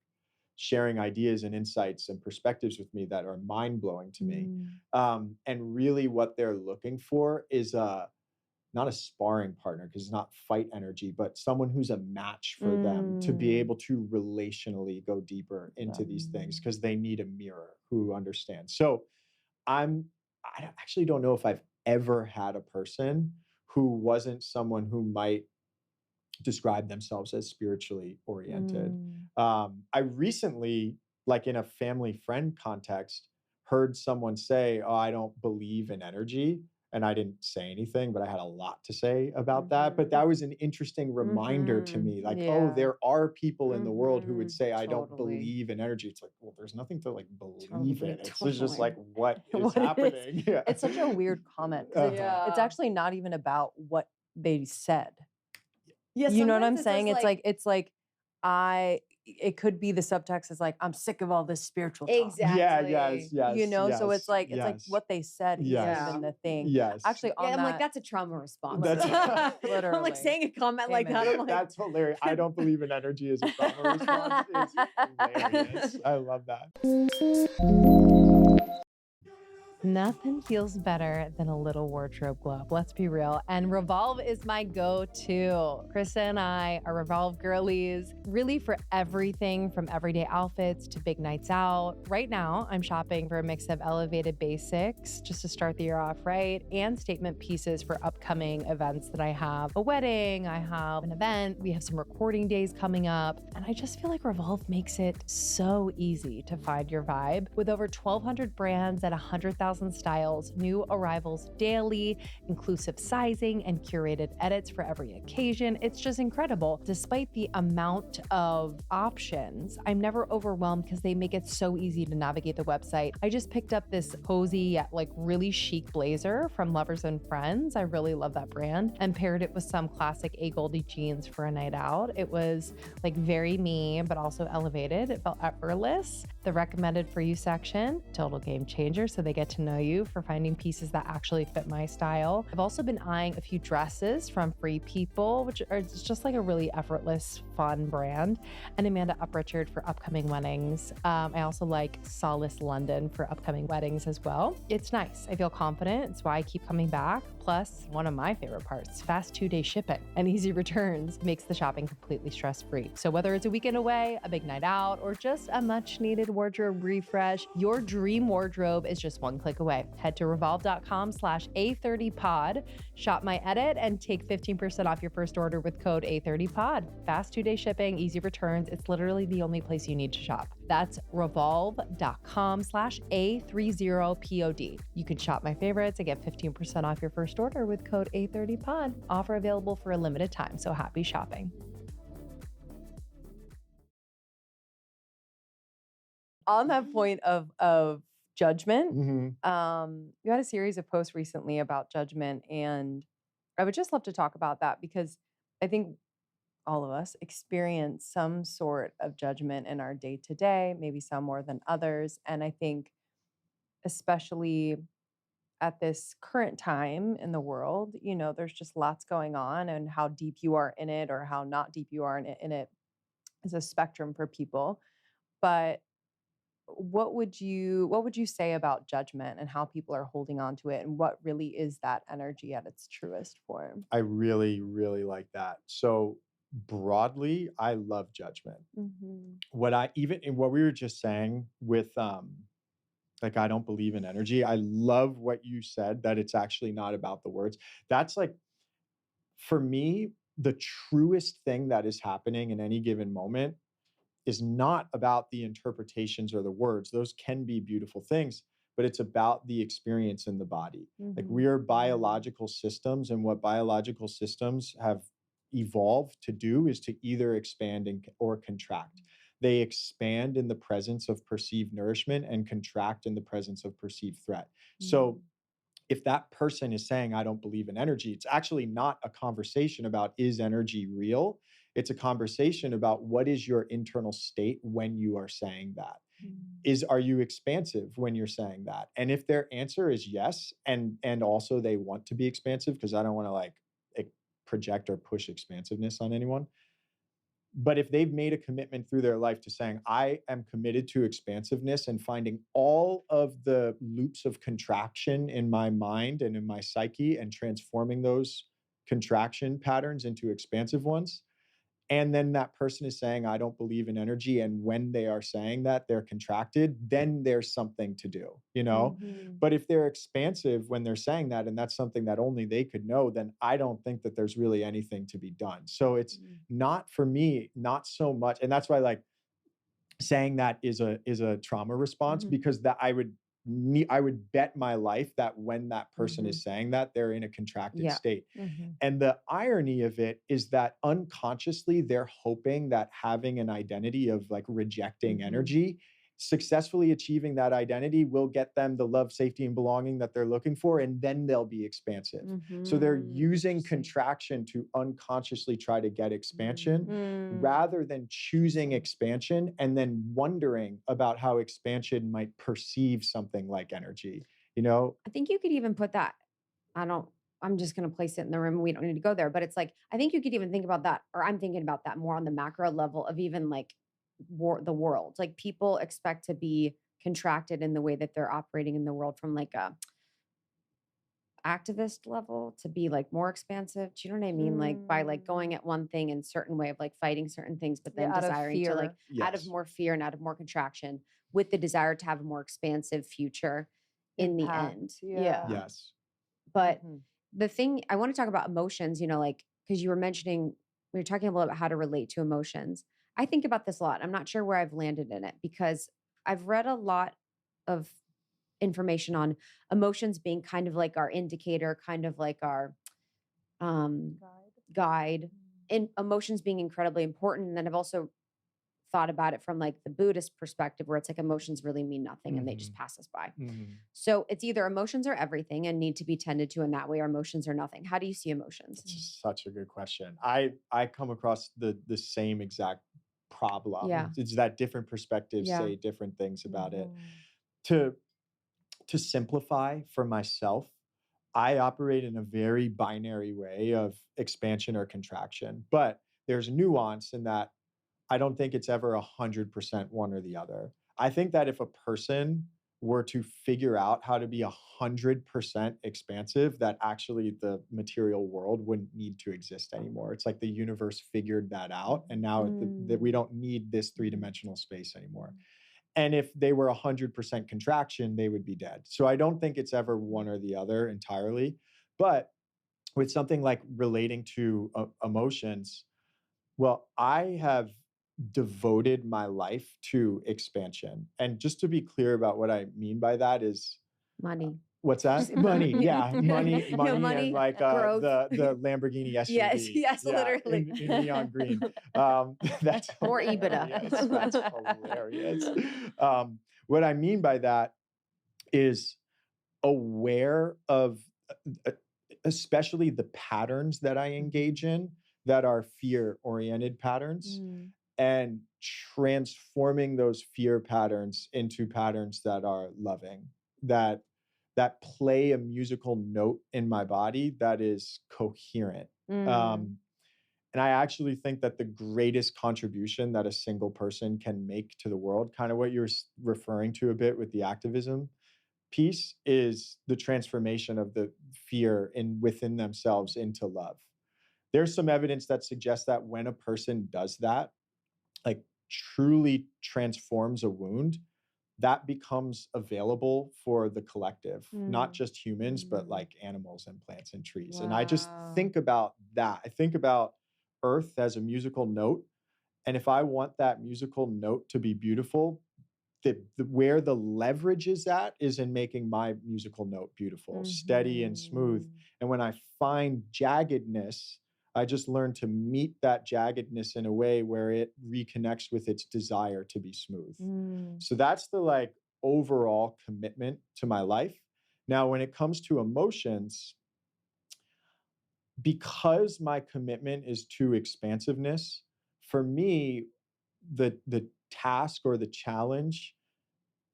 sharing ideas and insights and perspectives with me that are mind blowing to me. And really, what they're looking for is not a sparring partner, because it's not fight energy, but someone who's a match for them to be able to relationally go deeper into these things, because they need a mirror who understands. So I actually don't know if I've ever had a person who wasn't someone who might describe themselves as spiritually oriented. I recently, like in a family friend context, heard someone say, "Oh, I don't believe in energy." And I didn't say anything, but I had a lot to say about that. But that was an interesting reminder to me, like, oh, Yeah. there are people in the world who would say, I don't Totally. believe in energy. It's like, well, there's nothing to like believe Totally, in. It's just like, totally. what is What it is. happening? Yeah. It's such a weird comment, 'cause it's actually not even about what they said. Yeah, You know what I'm sometimes it's just saying? It's like it could be the subtext is like, I'm sick of all this spiritual talk. Yeah, yes, Exactly. So it's yes, like yes, what they said isn't yes, even the thing. yes. Actually, Yeah, on I'm like, that, that's a trauma response. That's I'm literally. like saying a comment like that. Amen. I'm like, That's hilarious. I don't believe in energy as a trauma response. Is hilarious. I love that. Nothing feels better than a little wardrobe globe. Let's be real. And Revolve is my go-to. Krista and I are Revolve girlies, really for everything from everyday outfits to big nights out. Right now, I'm shopping for a mix of elevated basics just to start the year off right, and statement pieces for upcoming events that I have. A wedding, I have an event, we have some recording days coming up, and I just feel like Revolve makes it so easy to find your vibe. With over 1,200 brands at 100,000 styles, new arrivals daily, inclusive sizing, and curated edits for every occasion. It's just incredible. Despite the amount of options, I'm never overwhelmed because they make it so easy to navigate the website. I just picked up this cozy yet like really chic blazer from Lovers and Friends. I really love that brand, and paired it with some classic A Goldie jeans for a night out. It was like very me, but also elevated. It felt effortless. The recommended for you section, total game changer. So they get to know you for finding pieces that actually fit my style. I've also been eyeing a few dresses from Free People, which are just like a really effortless, fun brand, and Amanda Uprichard for upcoming weddings. I also like Solace London for upcoming weddings as well. It's nice. I feel confident. It's why I keep coming back. Plus, one of my favorite parts, fast 2-day shipping and easy returns makes the shopping completely stress-free. So whether it's a weekend away, a big night out, or just a much-needed wardrobe refresh, your dream wardrobe is just one click away. Head to revolve.com/A30pod, shop my edit, and take 15% off your first order with code A30pod. Fast 2-day shipping, easy returns. It's literally the only place you need to shop. That's revolve.com/A30pod. You can shop my favorites and get 15% off your first order with code A30pod. Offer available for a limited time, so happy shopping. On that point of judgment, Mhm. you had a series of posts recently about judgment, and I would just love to talk about that because I think all of us experience some sort of judgment in our day to day, maybe some more than others. And I think, especially at this current time in the world, there's just lots going on, and how deep you are in it or how not deep you are in it is a spectrum for people. But what would you say about judgment and how people are holding on to it, and what really is that energy at its truest form? I really, really like that. So broadly, I love judgment. Mm-hmm. What I even in what we were just saying with like I don't believe in energy. I love what you said that it's actually not about the words. That's like for me, the truest thing that is happening in any given moment is not about the interpretations or the words. Those can be beautiful things, but it's about the experience in the body. Like Mm-hmm. we are biological systems, and what biological systems have evolved to do is to either expand or contract. They expand in the presence of perceived nourishment and contract in the presence of perceived threat. So if that person is saying, I don't believe in energy, it's actually not a conversation about is energy real? It's a conversation about what is your internal state when you are saying that. Are you expansive when you're saying that? And if their answer is yes, and also they want to be expansive, because I don't want to like project or push expansiveness on anyone. But if they've made a commitment through their life to saying, I am committed to expansiveness and finding all of the loops of contraction in my mind and in my psyche and transforming those contraction patterns into expansive ones. And then that person is saying, I don't believe in energy. And when they are saying that they're contracted, then there's something to do, you know? Mm-hmm. But if they're expansive when they're saying that, and that's something that only they could know, then I don't think that there's really anything to be done. So it's not for me, not so much. And that's why like saying that is a trauma response, because that I would bet my life that when that person is saying that, they're in a contracted Yeah. state. Mm-hmm. And the irony of it is that unconsciously they're hoping that having an identity of like rejecting energy successfully achieving that identity will get them the love, safety, and belonging that they're looking for, and then they'll be expansive. So they're using Interesting. contraction to unconsciously try to get expansion Mm. rather than choosing expansion and then wondering about how expansion might perceive something like energy. You know, I think you could even put that. I'm just going to place it in the room. We don't need to go there, but it's like, I think you could even think about that, or I'm thinking about that more on the macro level of even like the world. Like people expect to be contracted in the way that they're operating in the world from like a activist level to be like more expansive. Do you know what I mean? Like by like going at one thing in certain way of like fighting certain things, but then Yeah, out of desiring to like fear. out of yes. more fear and out of more contraction with the desire to have a more expansive future in the end. Impact, yeah. Yes. But Mhm. the thing I want to talk about emotions, like because you were mentioning we were talking a little about how to relate to emotions. I think about this a lot. I'm not sure where I've landed in it because I've read a lot of information on emotions being kind of like our indicator, kind of like our um, guide, and emotions being incredibly important. And then I've also thought about it from like the Buddhist perspective, where it's like emotions really mean nothing and they just pass us by. So it's either emotions are everything and need to be tended to in that way, or emotions are nothing. How do you see emotions? That's such a good question. I come across the same exact problem. Yeah. It's that different perspectives Yeah. say different things about it. Mhm. To simplify for myself, I operate in a very binary way of expansion or contraction, but there's nuance in that I don't think it's ever 100% one or the other. I think that if a person were to figure out how to be 100% expansive, that actually the material world wouldn't need to exist anymore. It's like the universe figured that out, and now that we don't need this three-dimensional space anymore. And if they were 100% contraction, they would be dead. So I don't think it's ever one or the other entirely. But with something like relating to emotions, well, I have devoted my life to expansion. And just to be clear about what I mean by that is Money. what's that? Money. Yeah, money, No, and money, like growth. the Lamborghini SUV. Yes, Yeah, literally. in neon green. That's More EBITDA. hilarious. That's hilarious. What I mean by that is aware of uh, especially the patterns that I engage in that are fear oriented patterns, and transforming those fear patterns into patterns that are loving, that play a musical note in my body that is coherent. And I actually think that the greatest contribution that a single person can make to the world, kind of what you're referring to a bit with the activism piece, is the transformation of the fear within themselves into love. There's some evidence that suggests that when a person does that, like truly transforms a wound, that becomes available for the collective, not just humans, but like animals and plants and trees. And I just think about that. I think about Earth as a musical note. And if I want that musical note to be beautiful, where the leverage is at is in making my musical note beautiful, steady and smooth. And when I find jaggedness, I just learn to meet that jaggedness in a way where it reconnects with its desire to be smooth. So that's the like overall commitment to my life. Now, when it comes to emotions, because my commitment is to expansiveness, for me, the task or the challenge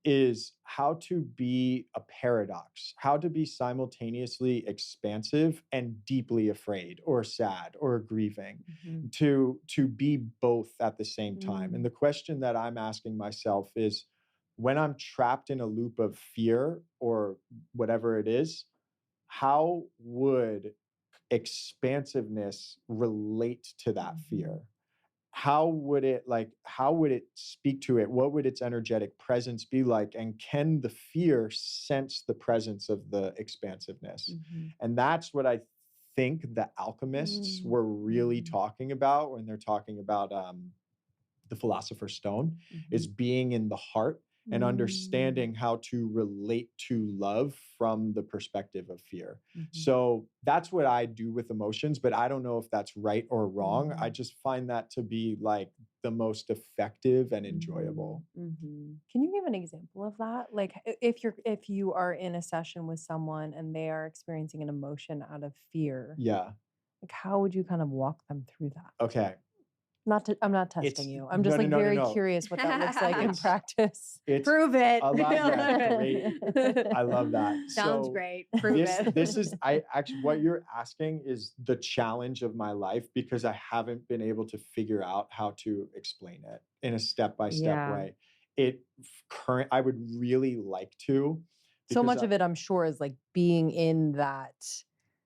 is how to be a paradox, how to be simultaneously expansive and deeply afraid or sad or grieving, to be both at the same time. And the question that I'm asking myself is, when I'm trapped in a loop of fear or whatever it is, how would expansiveness relate to that fear? How would it speak to it? What would its energetic presence be like? And can the fear sense the presence of the expansiveness? And that's what I think the alchemists were really talking about when they're talking about the Philosopher's Stone, is being in the heart and understanding how to relate to love from the perspective of fear. So that's what I do with emotions, but I don't know if that's right or wrong. I just find that to be like the most effective and enjoyable. Mhm. Can you give an example of that? Like if you are in a session with someone and they are experiencing an emotion out of fear, Yeah. like how would you kind of walk them through that? Okay. I'm not It's testing you. I'm no, just no, like no, no, very no. curious what that looks like in It's practice. it's Prove it. a lot. Yeah, great. I love that. Sounds So great. Prove it. this is I actually what you're asking is the challenge of my life because I haven't been able to figure out how to explain it in a step-by-step Yeah. way. I would really like to So because much of it, I'm sure, is like being in that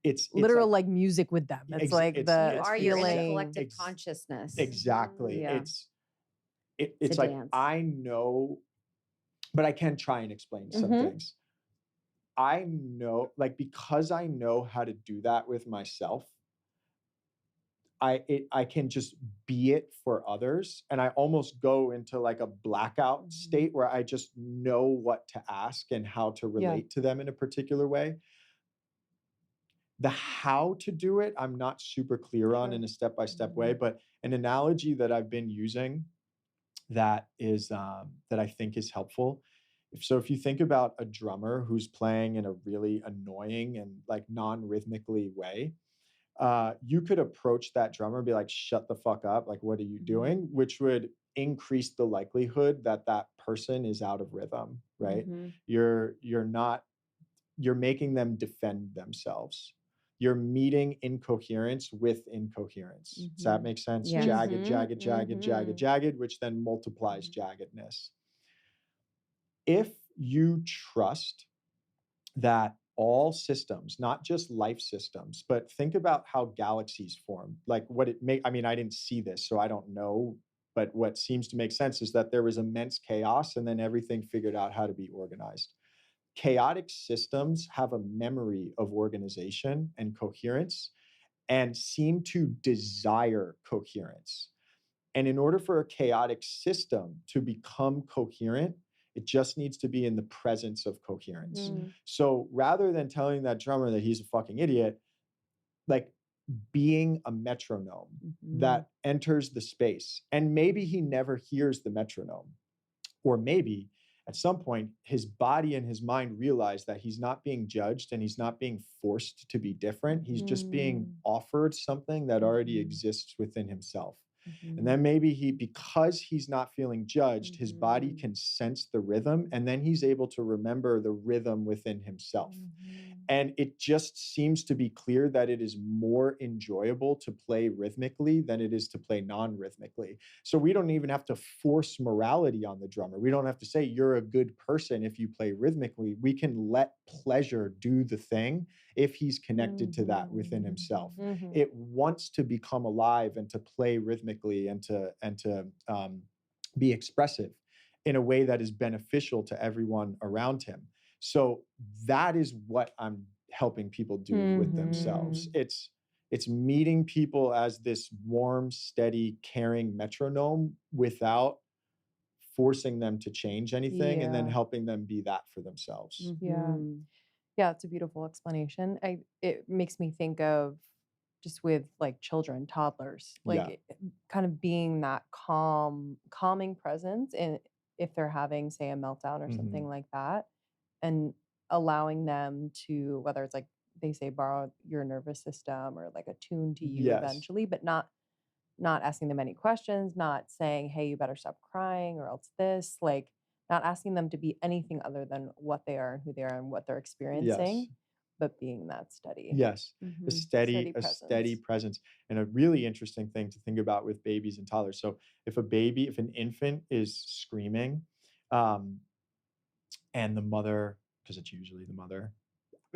it's literal like like music with them. It's like it's You the are, you're in the feeling. collective ex- consciousness. exactly. Yeah. It's a It's like dance. I know, but I can try and explain some Mhm. things. I know, like, because I know how to do that with myself, I can just be it for others, and I almost go into like a blackout state where I just know what to ask and how to Yeah. relate to them in a particular way. The how to do it, I'm not super clear on Sure. in a step-by-step way, but an analogy that I've been using that is that I think is helpful. If you think about a drummer who's playing in a really annoying and like non-rhythmically way, you could approach that drummer and be like, "Shut the fuck up! Like, what are you doing?" Which would increase the likelihood that that person is out of rhythm, right? Mhm. You're not you're making them defend themselves. You're meeting incoherence with incoherence. Does that Mhm. make sense? Yes. Jagged, Mhm, jagged, jagged, jagged, mhm. jagged, which then multiplies Mhm. jaggedness. If you trust that all systems, not just life systems, but think about how galaxies form. Like what it may, I mean, I didn't see this, so I don't know. But what seems to make sense is that there was immense chaos and then everything figured out how to be organized. Chaotic systems have a memory of organization and coherence and seem to desire coherence. And in order for a chaotic system to become coherent, it just needs to be in the presence of coherence. Mm. So rather than telling that drummer that he's a fucking idiot, like being a metronome Mhm. that enters the space, and maybe he never hears the metronome, or maybe at some point his body and his mind realize that he's not being judged and he's not being forced to be different. He's just being Mm. offered something that already Mhm. exists within himself. And Mhm. then maybe because he's not feeling judged, his body Mhm. can sense the rhythm and then he's able to remember the rhythm within himself. Mhm. And it just seems to be clear that it is more enjoyable to play rhythmically than it is to play non-rhythmically. So we don't even have to force morality on the drummer. We don't have to say you're a good person if you play rhythmically. We can let pleasure do the thing if he's connected to that within himself. Mhm. It wants to become alive and to play rhythmically and to be expressive in a way that is beneficial to everyone around him. So that is what I'm helping people do with themselves. Mhm. It's meeting people as this warm, steady, caring metronome without forcing them to change anything and then Yeah. helping them be that for themselves. Yeah. Mhm. Yeah, it's a beautiful explanation. It makes me think of just with like children, toddlers, like Yeah. kind of being that calming presence in if they're having, say, a meltdown or Mhm. something like that, and allowing them to, whether it's like they say borrow your nervous system or like attune to you Yes. eventually, but not asking them any questions, not saying, "Hey, you better stop crying or else this," like not asking them to be anything other than what they are and who they are and what they're Yes. experiencing, but being that steady, Yes. Mhm. steady A steady presence. presence. And a really interesting thing to think about with babies and toddlers. So if an infant is screaming, um, and the mother, because it's usually the mother,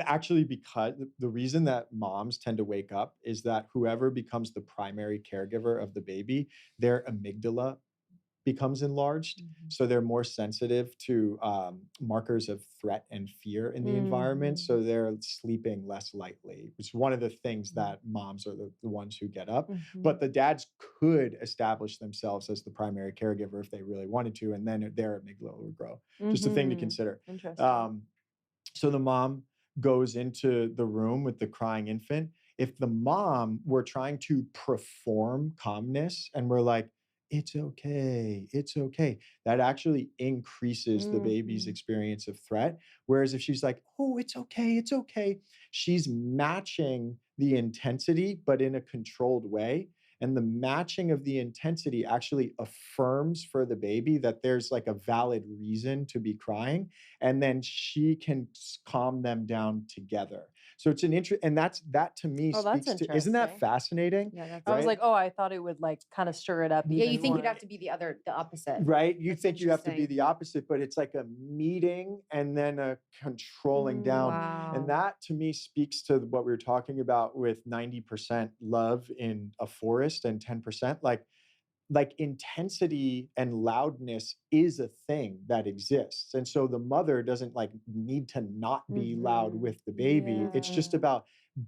actually, because the reason that moms tend to wake up is that whoever becomes the primary caregiver of the baby, their amygdala becomes enlarged. Mhm. So they're more sensitive to markers of threat and fear in the environment. Mhm. So they're sleeping less lightly. It's one of the things that moms are the ones who get up. Mhm. But the dads could establish themselves as the primary caregiver if they really wanted to, and then their amygdala would grow. Just a thing to Mhm. consider. Interesting. So the mom goes into the room with the crying infant. If the mom were trying to perform calmness and we're like, it's okay, it's okay, that actually increases the baby's experience of threat. Whereas if she's like, oh, it's okay, she's matching the intensity, but in a controlled way. And the matching of the intensity actually affirms for the baby that there's like a valid reason to be crying. And then she can calm them down together. So it's an interest, and that to me Oh, that's speaks to, isn't that interesting. fascinating? Yeah, that's I was Right? like, oh, I thought it would like kind of stir it up yeah, even you think you'd more. have to be the opposite. Right? You That's think you have to be interesting. the opposite, but it's like a meeting and then a controlling down. Wow. And that to me speaks to what we were talking about with 90% love in a forest and 10%. Like intensity and loudness is a thing that exists. And so the mother doesn't like need to not be loud with the baby. It's just Yeah. about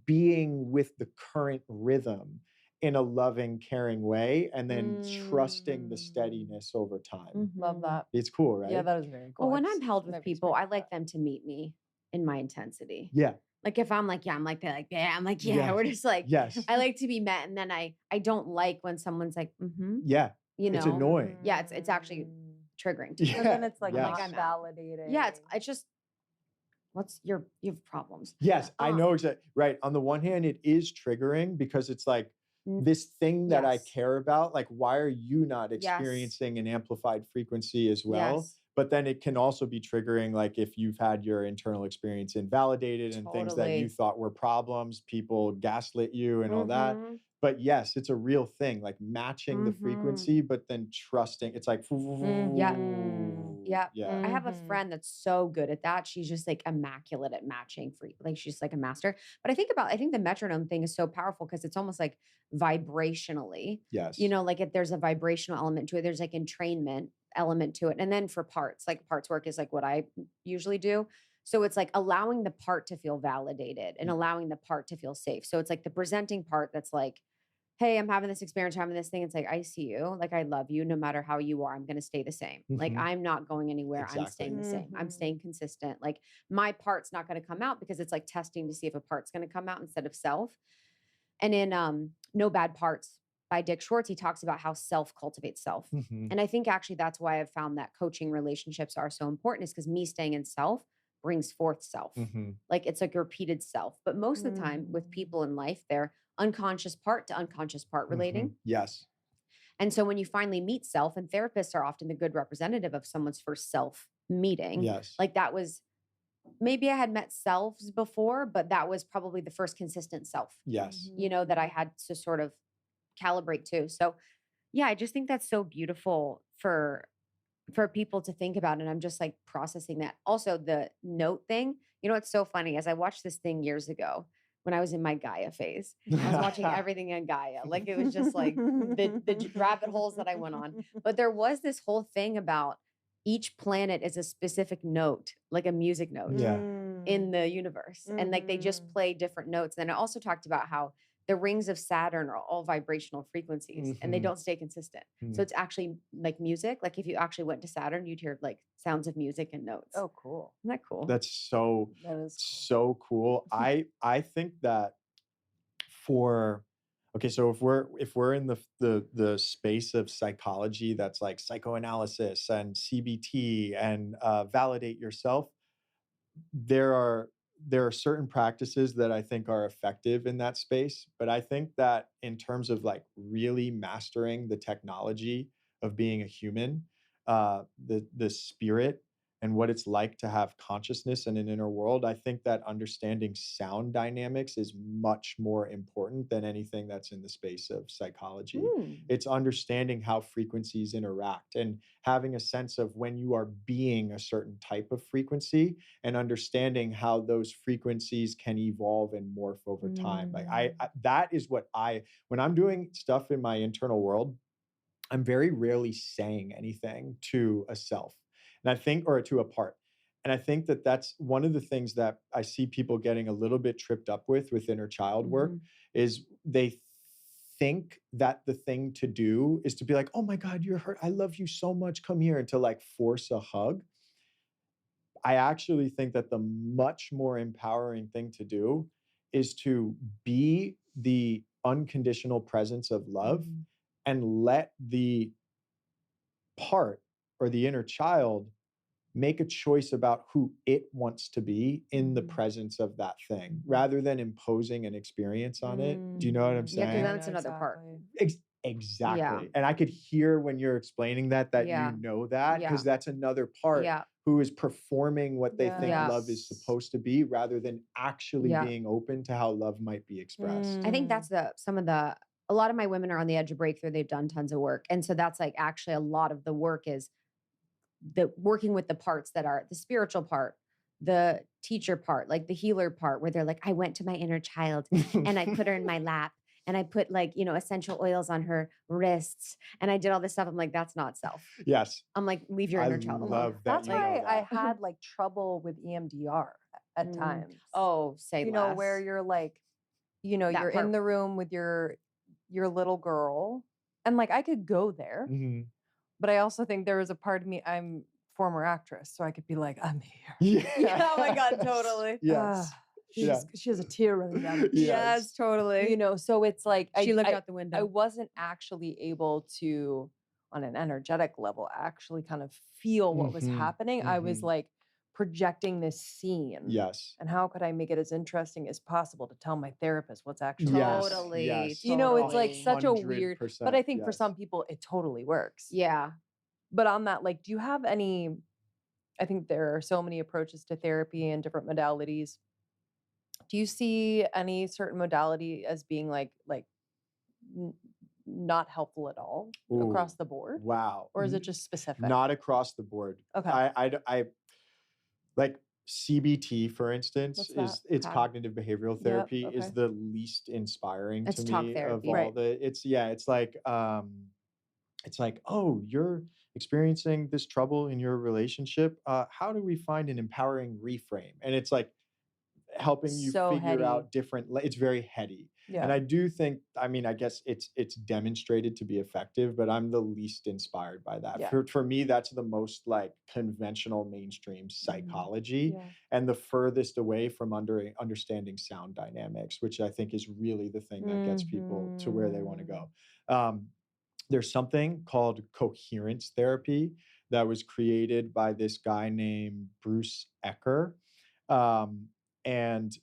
being with the current rhythm in a loving, caring way, and then trusting the steadiness over time. Love that. It's cool, Yeah, right? that is very cool. Well, when I've I'm held with never people, I experienced like that. them to meet me in my intensity. Yeah. Like if I'm like, yeah, I'm like that, like, yeah, I'm like, yeah, Yes. we're just like, Yes. I like to be met. And then I don't like when someone's like, Yeah. you It's know, annoying. yeah, it's actually triggering to me. Yeah. But then it's like I'm not like, I'm out. validating. Yeah, it's just, you have problems. Yes, I know Um, exactly. Right. On the one hand, it is triggering because it's like N- this thing that I yes. care about. Like, why are you not Yes. experiencing an amplified frequency as well? Yes. But then it can also be triggering, like if you've had your internal experience invalidated and things that you Totally. thought were problems, people gaslit you and all that. Mhm. But yes, it's a real thing, like matching the Mhm. frequency, but then trusting. It's like, Yeah. Yeah. yeah. I have a Mhm. friend that's so good at that. She's just like immaculate at matching for like she's like a master. But I think the metronome thing is so powerful because it's almost like vibrationally, Yes. like if there's a vibrational element to it, there's like entrainment element to it. And then for parts, like parts work is like what I usually do. So it's like allowing the part to feel validated and allowing the part to feel safe. So it's like the presenting part that's like, hey, I'm having this experience, having this thing. It's like, I see you. Like, I love you. No matter how you are, I'm going to stay the same. Like, Mhm. I'm not going anywhere. I'm Exactly. staying the same. I'm Mhm. staying consistent. Like, my part's not going to come out because it's like testing to see if a part's going to come out instead of self. And in No Bad Parts by Dick Schwartz, he talks about how self cultivates self. Mhm. And I think actually that's why I've found that coaching relationships are so important is because me staying in self brings forth self. Mhm. Like it's like a repeated self. But most of the time with people in life, they're unconscious part to unconscious part relating. Mhm. Yes. And so when you finally meet self, and therapists are often the good representative of someone's first self meeting, Yes. like that was maybe I had met selves before, but that was probably the first consistent self, Yes. that I had to sort of calibrate to. So yeah, I just think that's so beautiful for people to think about. And I'm just like processing that. Also, the note thing, it's so funny. As I watched this thing years ago when I was in my Gaia phase, I was watching everything in Gaia. Like it was just like the rabbit holes that I went on. But there was this whole thing about each planet is a specific note, like a music note Yeah. in the universe. And like they just play different notes. And then it also talked about how the rings of Saturn are all vibrational frequencies and they Mhm. don't stay consistent. So Mm. it's actually like music. Like if you actually went to Saturn, you'd hear like sounds of music and notes. Oh, cool. Isn't that cool? That's so That is so cool. I think that for okay, so if we're in the space of psychology that's like psychoanalysis and CBT and validate yourself, there are certain practices that I think are effective in that space, but I think that in terms of like really mastering the technology of being a human, the spirit and what it's like to have consciousness and an inner world, I think that understanding sound dynamics is much more important than anything that's in the space of psychology. It's understanding how frequencies interact and having a sense of when you are being a certain type of frequency and understanding how those frequencies can evolve and morph over time. Like that is what when I'm doing stuff in my internal world, I'm very rarely saying anything to a self. And I think, or to a part. And I think that that's one of the things that I see people getting a little bit tripped up with inner child work is they think that the thing to do is to be like, oh my God, you're hurt. I love you so much. Come here. And to like force a hug. I actually think that the much more empowering thing to do is to be the unconditional presence of love and let the part or the inner child make a choice about who it wants to be in the presence of that thing rather than imposing an experience on it. Do you know what I'm Yeah, because saying? then it's another part. Ex- Yeah. exactly. And I could hear when you're explaining that Yeah. you know that, Yeah. because that's another part Yeah. who is performing what they think love is Yes. supposed to be rather than actually Yeah. being open to how love might be expressed. I think that's a lot of my women are on the edge of breakthrough. They've done tons of work. And so that's like actually a lot of the work is the working with the parts that are the spiritual part, the teacher part, like the healer part, where they're like, I went to my inner child and I put her in my lap and I put like, essential oils on her wrists and I did all this stuff. I'm like, that's not self. Yes. I'm like, leave your I inner child alone. love that That's you why know I that. had like trouble with EMDR at times. Oh, say less. Where you're like, That you're in part. the room with your little girl, and like I could go there, Mhm. but I also think there was a part of me, I'm former actress, so I could be like, I'm here. Yeah. Oh my God, totally. Yes. Yes. She has a tear running down her cheek. Yes. totally. So it's like She looked I out the window. I wasn't actually able to, on an energetic level, actually kind of feel what was Mhm, happening. I was mhm. like projecting this scene. Yes. And how could I make it as interesting as possible to tell my therapist what's actually Yes. Totally. Yes. it's like such a 100%, weird, but I think for yes. some people it totally works. Yeah. But on that, like, do you have any, I think there are so many approaches to therapy and different modalities. Do you see any certain modality as being like n- not helpful at all across Ooh, the board? wow. Or is it just specific? Not across the board. Okay. I like CBT, for instance, What's that? it's Okay. cognitive behavioral therapy is okay. the least inspiring It's to talk me of therapy. all Right. the it's like, oh, you're experiencing this trouble in your relationship. How do we find an empowering reframe? And it's like helping you So figure heady. out different it's very heady. Yeah. And I do think, I mean, I guess it's demonstrated to be effective, but I'm the least inspired by that. Yeah. For me, that's the most like conventional mainstream psychology Yeah. and the furthest away from understanding sound dynamics, which I think is really the thing that gets people to where they want to go. There's something called coherence therapy that was created by this guy named Bruce Ecker. And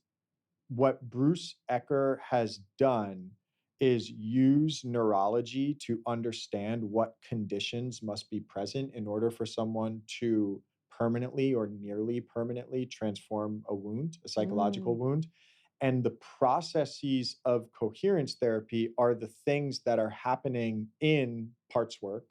what Bruce Ecker has done is use neurology to understand what conditions must be present in order for someone to permanently or nearly permanently transform a wound, a psychological wound. And the processes of coherence therapy are the things that are happening in parts work,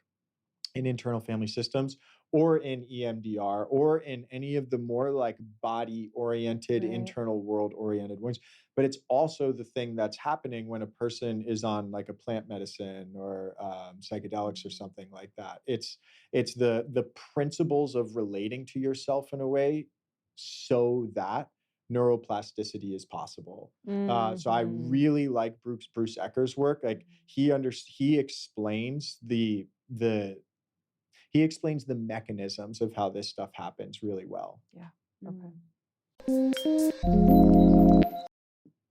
in internal family systems, or in EMDR, or in any of the more like body oriented, Right. internal world oriented ones. But it's also the thing that's happening when a person is on like a plant medicine or psychedelics or something like that. It's the principles of relating to yourself in a way so that neuroplasticity is possible. So I really like Bruce Ecker's work. Like he explains he explains the mechanisms of how this stuff happens really well. Okay.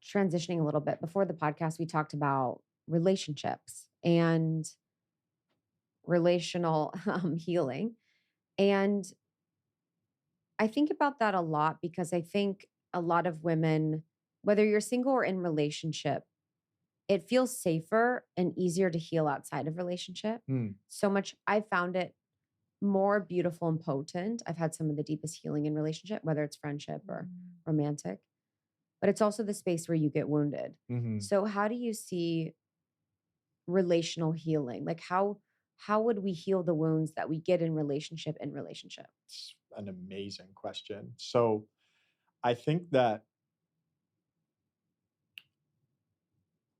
Transitioning a little bit, before the podcast, we talked about relationships and relational healing. And I think about that a lot because I think a lot of women, whether you're single or in relationship, it feels safer and easier to heal outside of relationship. So much, I found it more beautiful and potent. I've had some of the deepest healing in relationship, whether it's friendship or romantic, but it's also the space where you get wounded. So how do you see relational healing? Like how would we heal the wounds that we get in relationship? It's an amazing question. So I think that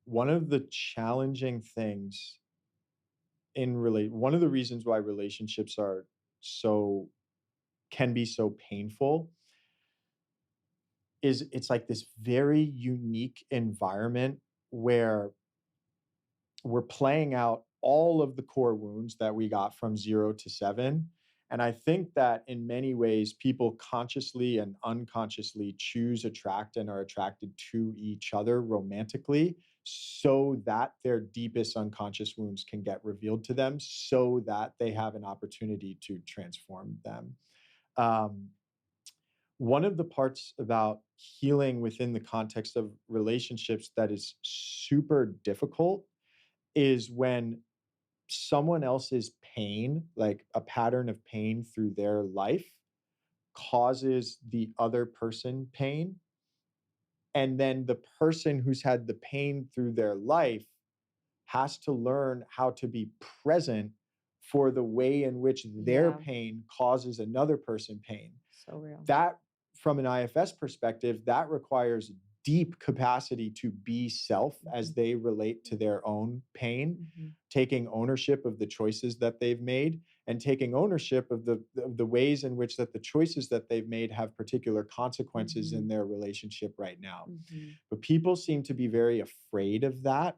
one of the challenging things one of the reasons why relationships are can be so painful is it's like this very unique environment where we're playing out all of the core wounds that we got from 0 to 7. And I think that in many ways, people consciously and unconsciously choose, attract, and are attracted to each other romantically so that their deepest unconscious wounds can get revealed to them, so that they have an opportunity to transform them. Um, One of the parts about healing within the context of relationships that is super difficult is when someone else's pain, like a pattern of pain through their life, causes the other person pain. And then the person who's had the pain through their life has to learn how to be present for the way in which their Yeah. pain causes another person pain. So real. That, from an IFS perspective, that requires deep capacity to be self as they relate to their own pain, taking ownership of the choices that they've made, and taking ownership of the ways in which that the choices that they've made have particular consequences in their relationship right now. But people seem to be very afraid of that.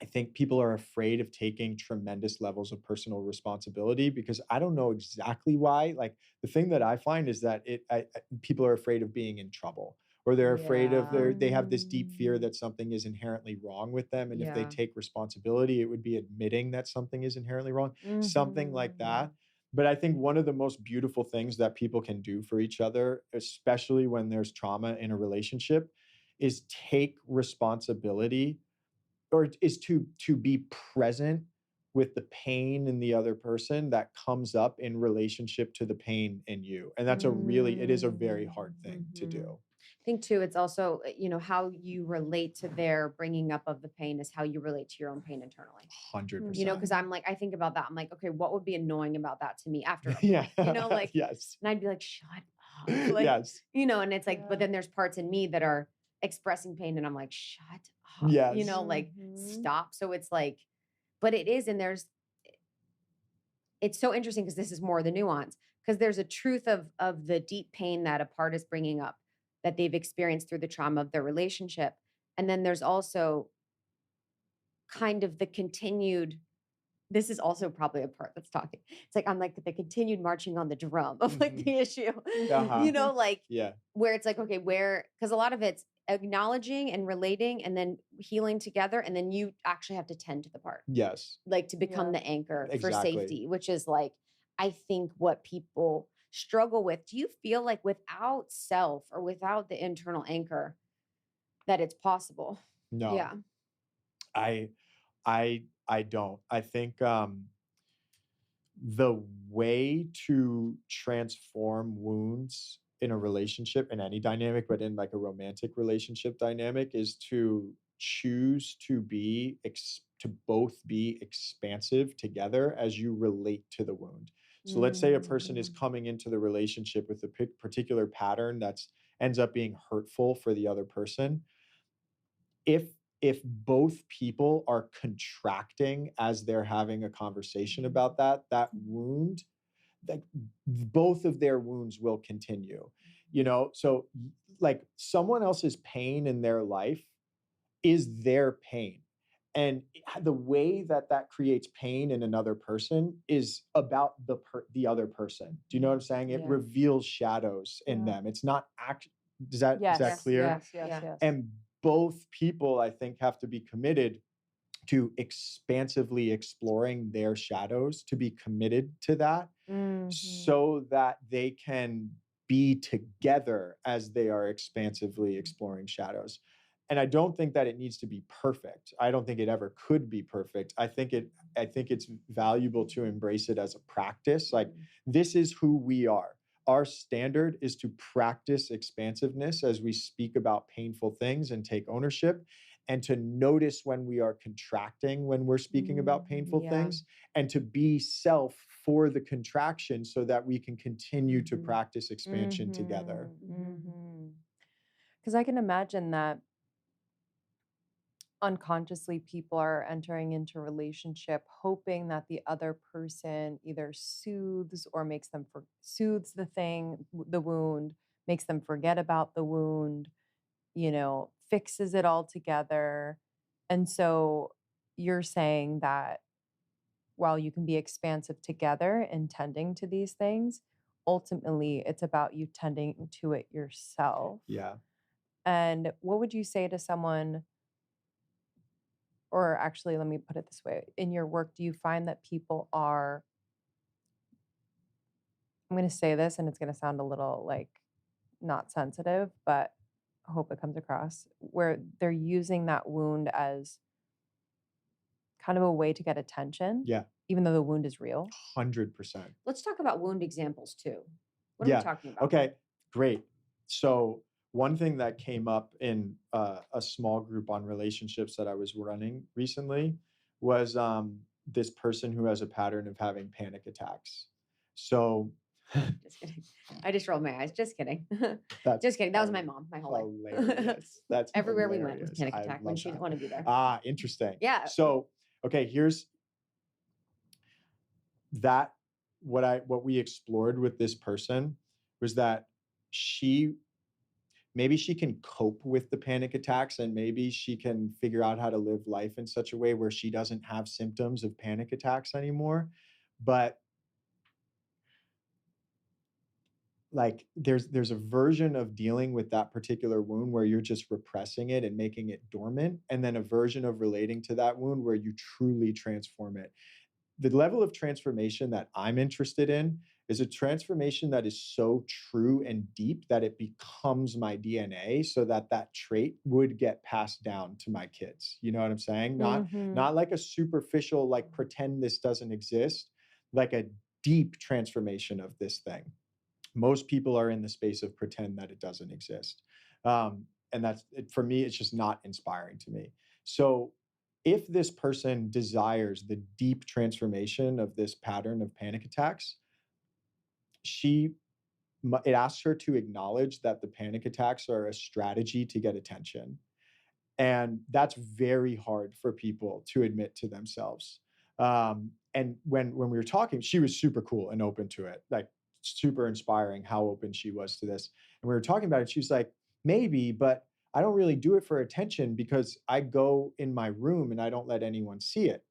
I think people are afraid of taking tremendous levels of personal responsibility, because I don't know exactly why. Like, the thing that I find is that people are afraid of being in trouble, or they're afraid of they have this deep fear that something is inherently wrong with them, and if they Yeah. take responsibility, it would be admitting that something is inherently wrong, something like that. But I think one of the most beautiful things that people can do for each other, especially when there's trauma in a relationship, is take responsibility, or is to be present with the pain in the other person that comes up in relationship to the pain in you. And that's it is a very hard thing to do. I think too, it's also, how you relate to their bringing up of the pain is how you relate to your own pain internally. 100%. Because I'm like, I think about that. I'm like, okay, what would be annoying about that to me after a point? Yeah. Like, Yes. and I'd be like, shut up. Like, Yes. and it's like, but then there's parts in me that are expressing pain and I'm like, shut up, Yes. like stop. So it's like, but it is, and it's so interesting because this is more the nuance, because there's a truth of the deep pain that a part is bringing up that they've experienced through the trauma of their relationship. And then there's also kind of the continued, this is also probably a part that's talking. It's like, I'm like the continued marching on the drum of like the issue, like Yeah. where it's like, okay, because a lot of it's acknowledging and relating and then healing together. And then you actually have to tend to the part, Yes. like to become Yeah. the anchor for Exactly. safety, which is like, I think what people struggle with. Do you feel like without self or without the internal anchor that it's possible? No. Yeah. I don't. I think the way to transform wounds in a relationship, in any dynamic, but in like a romantic relationship dynamic, is to choose to to both be expansive together as you relate to the wound. So let's say a person is coming into the relationship with a particular pattern that's ends up being hurtful for the other person. If both people are contracting as they're having a conversation about that wound, like, both of their wounds will continue. So like, someone else's pain in their life is their pain, and the way that creates pain in another person is about the other person. Do you know what I'm saying? It Yeah. reveals shadows in Yeah. them. It's not is that Yes. clear? Yes. And both people, I think, have to be committed to expansively exploring their shadows, to be committed to that, so that they can be together as they are expansively exploring shadows. And I don't think that it needs to be perfect. I don't think it ever could be perfect. I think it's valuable to embrace it as a practice. Like, this is who we are. Our standard is to practice expansiveness as we speak about painful things and take ownership, and to notice when we are contracting when we're speaking about painful things, and to be self for the contraction so that we can continue to practice expansion together. Because I can imagine that unconsciously people are entering into a relationship hoping that the other person either soothes or makes them soothes the wound, makes them forget about the wound, fixes it all together. And so you're saying that while you can be expansive together and tending to these things, ultimately it's about you tending to it yourself. Yeah. And what would you say to someone Or actually, let me put it this way. In your work, do you find that people are, I'm going to say this and it's going to sound a little like not sensitive, but I hope it comes across, where they're using that wound as kind of a way to get attention, Yeah, even though the wound is real? 100%. Let's talk about wound examples too. What are we Yeah. talking about? Okay, great. So one thing that came up in a small group on relationships that I was running recently was this person who has a pattern of having panic attacks. So Just kidding. I just rolled my eyes. Just kidding. that's Just kidding. That was my mom my whole life. hilarious. That's Everywhere we went was hilarious. panic I attack when love she didn't that. want to be there. Ah, interesting. Yeah. So, okay, here's that what we explored with this person was that she maybe she can cope with the panic attacks, and maybe she can figure out how to live life in such a way where she doesn't have symptoms of panic attacks anymore. But like there's a version of dealing with that particular wound where you're just repressing it and making it dormant, and then a version of relating to that wound where you truly transform it. The level of transformation that I'm interested in is a transformation that is so true and deep that it becomes my DNA, so that that trait would get passed down to my kids. You know what I'm saying? Not like a superficial, like pretend this doesn't exist, like a deep transformation of this thing. Most people are in the space of pretend that it doesn't exist. And that's it, for me, it's just not inspiring to me. So if this person desires the deep transformation of this pattern of panic attacks, she it asks her to acknowledge that the panic attacks are a strategy to get attention. And that's very hard for people to admit to themselves. And when we were talking, she was super cool and open to it, like super inspiring how open she was to this. And we were talking about it. She was like, maybe, but I don't really do it for attention because I go in my room and I don't let anyone see it.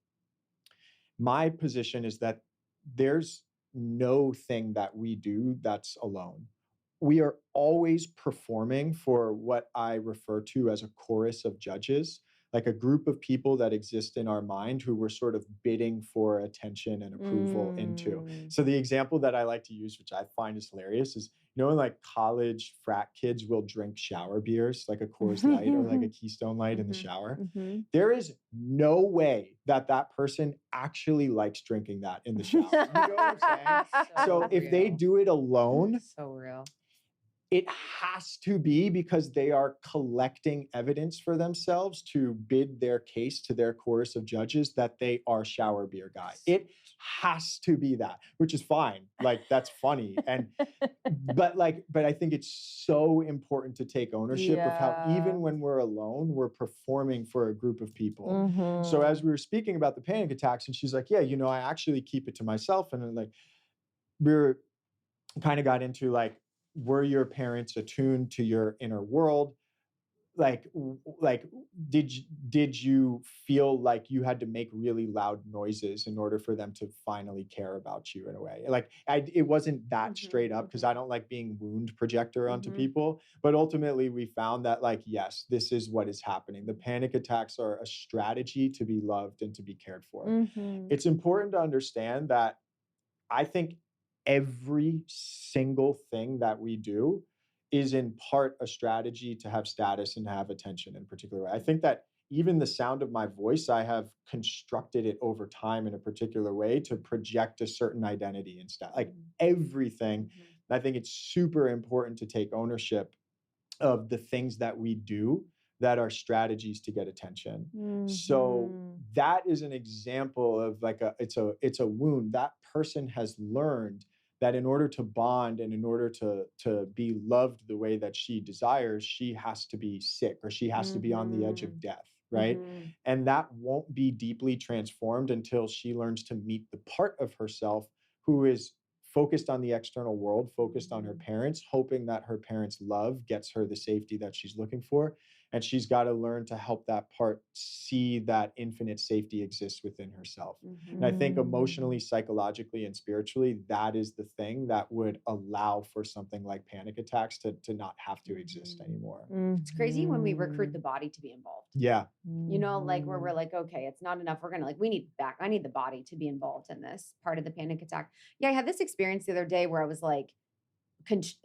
My position is that there's no thing that we do that's alone. We are always performing for what I refer to as a chorus of judges, like a group of people that exist in our mind who we're sort of bidding for attention and approval into. Mm. So the example that I like to use, which I find is hilarious, is when like college frat kids will drink shower beers, like a Coors Light or like a Keystone Light in the shower. There is no way that that person actually likes drinking that in the shower. You know what I'm saying? So if they real. do it alone, So real. it has to be because they are collecting evidence for themselves to bid their case to their chorus of judges that they are shower beer guy. It has to be that, which is fine. Like that's funny. And but I think it's so important to take ownership of how even when we're alone, we're performing for a group of people. So as we were speaking about the panic attacks, and she's like, yeah, I actually keep it to myself. And then like we're kind of got into like, were your parents attuned to your inner world? Like did you feel like you had to make really loud noises in order for them to finally care about you in a way? Like it wasn't that straight up, because I don't like being wound projector onto people, but ultimately we found that like, yes, this is what is happening. The panic attacks are a strategy to be loved and to be cared for. It's important to understand that I think every single thing that we do is in part a strategy to have status and have attention in a particular way. I think that even the sound of my voice, I have constructed it over time in a particular way to project a certain identity and stuff. Like everything. I think it's super important to take ownership of the things that we do that are strategies to get attention. So that is an example of like it's a wound. That person has learned that in order to bond and in order to be loved the way that she desires, she has to be sick or she has to be on the edge of death, right? And that won't be deeply transformed until she learns to meet the part of herself who is focused on the external world, focused on her parents, hoping that her parents' love gets her the safety that she's looking for. and she's got to learn to help that part see that infinite safety exists within herself. And I think emotionally, psychologically, and spiritually, that is the thing that would allow for something like panic attacks to not have to exist anymore. It's crazy when we recruit the body to be involved. Yeah. You know, like where we're like, okay, it's not enough. We're gonna like, I need the body to be involved in this part of the panic attack. Yeah, I had this experience the other day where I was like,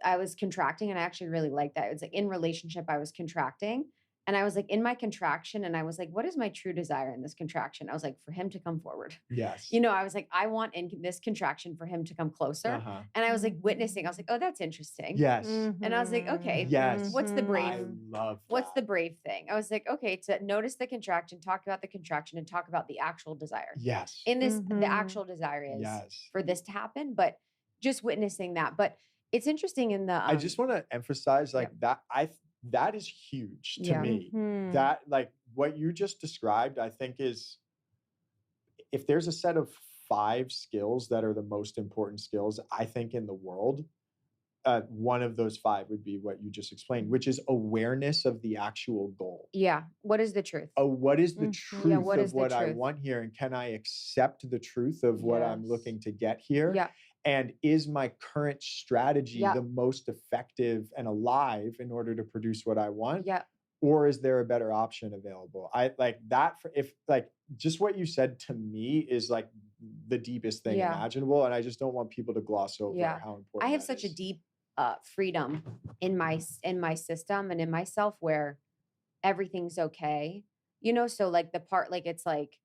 I was contracting, and I actually really liked that. It was like in relationship, I was contracting, and I was like in my contraction, and I was like, what is my true desire in this contraction? I was like, for him to come forward. Yes. You know, I was like, I want in this contraction for him to come closer. And I was like witnessing, I was like, oh, that's interesting. Yes. And I was like, okay, Yes. what's the brave? I love What's the that. brave thing? I was like, okay, to notice the contraction, talk about the contraction, and talk about the actual desire. Yes. In this, the actual desire is Yes. for this to happen, but just witnessing that. But it's interesting in the I just want to emphasize like that is huge to me. That like what you just described, I think is, if there's a set of 5 skills that are the most important skills, I think, in the world, one of those 5 would be what you just explained, which is awareness of the actual goal. Yeah. What is the truth? Oh, what is the truth Yeah, what of is the what I truth? want here? And can I accept the truth of what I'm Yes. looking to get here? Yeah. And is my current strategy Yeah. the most effective and alive in order to produce what I want? Yeah. Or is there a better option available? I like that. If like just what you said to me is like the deepest thing Yeah. imaginable, and I just don't want people to gloss over Yeah. how important I have that such a is. deep freedom in my system and in myself where everything's okay. You know, so like the part, like it's like,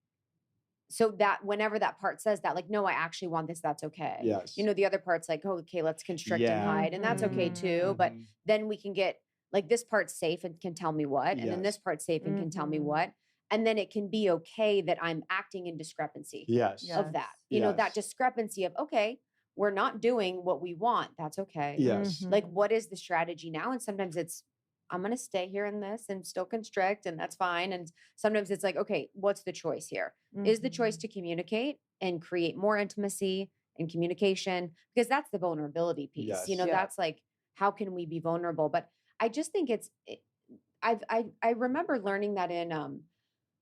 so that whenever that part says that, like, no, I actually want this, that's okay. Yes. You know, the other part's like, oh, okay, let's constrict and Yeah. hide, and that's okay too. But Mhm. then we can get like this part's safe and can tell me what, and then this Yes. part's safe and can tell me what. And then it can be okay that I'm acting in discrepancy Yes. of that. You know, that Yes. discrepancy of, okay, we're not doing what we want. That's okay. Yes. Like, what is the strategy now? And sometimes it's, I'm going to stay here in this and still constrict, and that's fine. And sometimes it's like, okay, what's the choice here? Is the choice to communicate and create more intimacy and communication? Because that's the vulnerability piece. You know, Yes. Yeah. that's like, how can we be vulnerable? But I just think I remember learning that in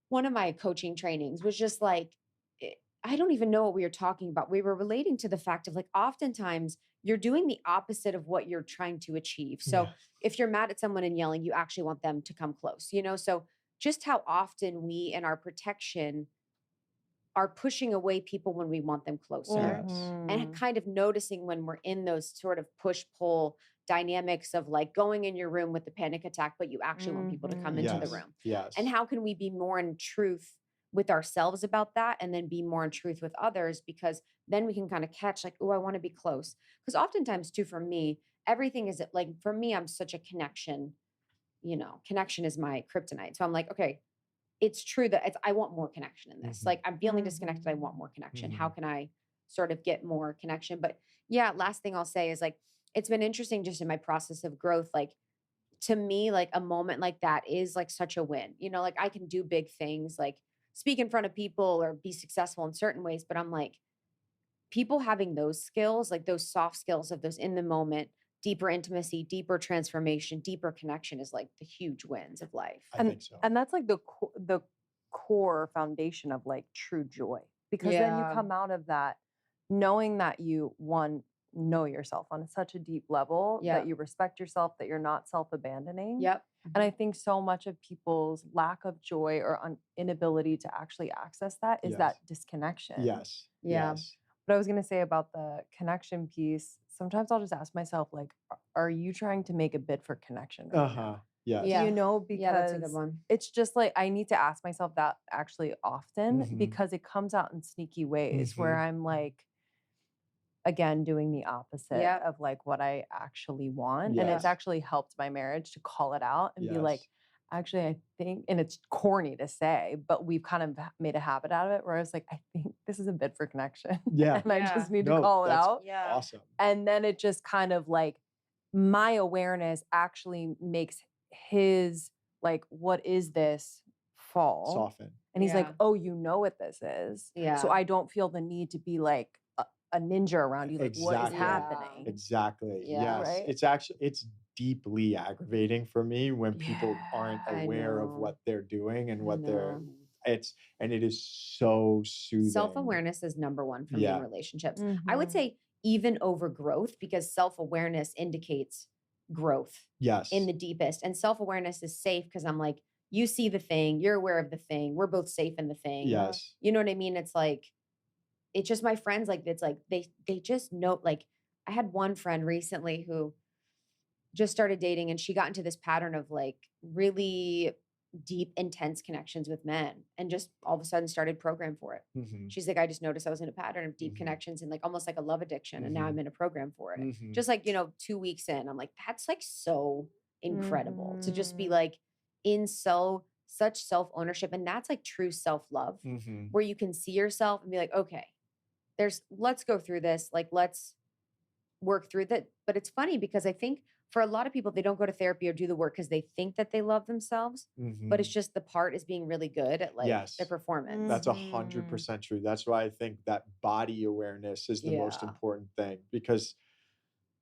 one of my coaching trainings was just like, I don't even know what we were talking about. We were relating to the fact of like, oftentimes you're doing the opposite of what you're trying to achieve. So Yeah. if you're mad at someone and yelling, you actually want them to come close, you know? So just how often we, in our protection, are pushing away people when we want them closer, Yes. and kind of noticing when we're in those sort of push pull dynamics of like going in your room with the panic attack, but you actually want people to come into the Yes. room. Yes. And how can we be more in truth with ourselves about that, and then be more in truth with others? Because then we can kind of catch like, oh, I want to be close. Because oftentimes too, for me, everything is like, for me, I'm such a connection, you know, connection is my kryptonite. So I'm like, okay, it's true that I want more connection in this. Mhm. Like, I'm feeling disconnected. I want more connection. How Mhm. can I sort of get more connection? But yeah, last thing I'll say is like, it's been interesting just in my process of growth. Like, to me, like a moment like that is like such a win. You know, like I can do big things, like speak in front of people or be successful in certain ways. But I'm like, people having those skills, like those soft skills of those in the moment, deeper intimacy, deeper transformation, deeper connection is like the huge wins of life. I think so. And that's like the core foundation of like true joy, because then you Yeah. come out of that knowing that you know yourself on such a deep level, Yeah. that you respect yourself, that you're not self-abandoning. Yep. And I think so much of people's lack of joy or inability to actually access that is Yes. that disconnection. Yes. Yeah. Yes. But I was going to say about the connection piece, sometimes I'll just ask myself, like, are you trying to make a bid for connection right Uh-huh. now? Yes. Yeah. You know, because Yeah, that's a good one. it's just like, I need to ask myself that actually often, Mhm. because it comes out in sneaky ways where I'm like, again, doing the opposite Yep. of like what I actually want. And it's Yes. actually helped my marriage to call it out and be like, Yes. actually, I think, and it's corny to say, but we've kind of made a habit out of it where I was like, I think this is a bid for connection. Yeah. And I Yeah. just need to No, call it that's out. Yeah. Awesome. And then it just kind of like, my awareness actually makes his like, what is this fall? Soften. And he's like, Yeah. oh, you know what this is. Yeah. So I don't feel the need to be like a ninja around you. Like, what is Exactly. happening? Exactly. Yeah. Yes. Right? It's actually, it's deeply aggravating for me when people aren't I aware of know. what they're doing and I what they're know. it is so soothing. Self-awareness is number one for me in Yeah. relationships. I would Mhm. say even over growth, because self-awareness indicates growth in Yes. the deepest. And self-awareness is safe because I'm like, you see the thing, you're aware of the thing, we're both safe in the thing. Yes. You know what I mean? It's like, it's just my friends, like, it's like they just know, like, I had one friend recently who just started dating and she got into this pattern of like really deep, intense connections with men and just all of a sudden started program for it. Mhm. She's like, I just noticed I was in a pattern of deep Mhm. connections and like almost like a love addiction. And now Mhm. I'm in a program for it. Mhm. Just like, 2 weeks in, I'm like, that's like so incredible to just be Mhm. like in such self-ownership. And that's like true self-love Mhm. where you can see yourself and be like, okay, let's go through this. Like, let's work through that. But it's funny because I think for a lot of people, they don't go to therapy or do the work because they think that they love themselves, but it's Mhm. just the part is being really good at like their Yes. performance. That's Mhm. 100% true. That's why I think that body awareness is the most Yeah. important thing, because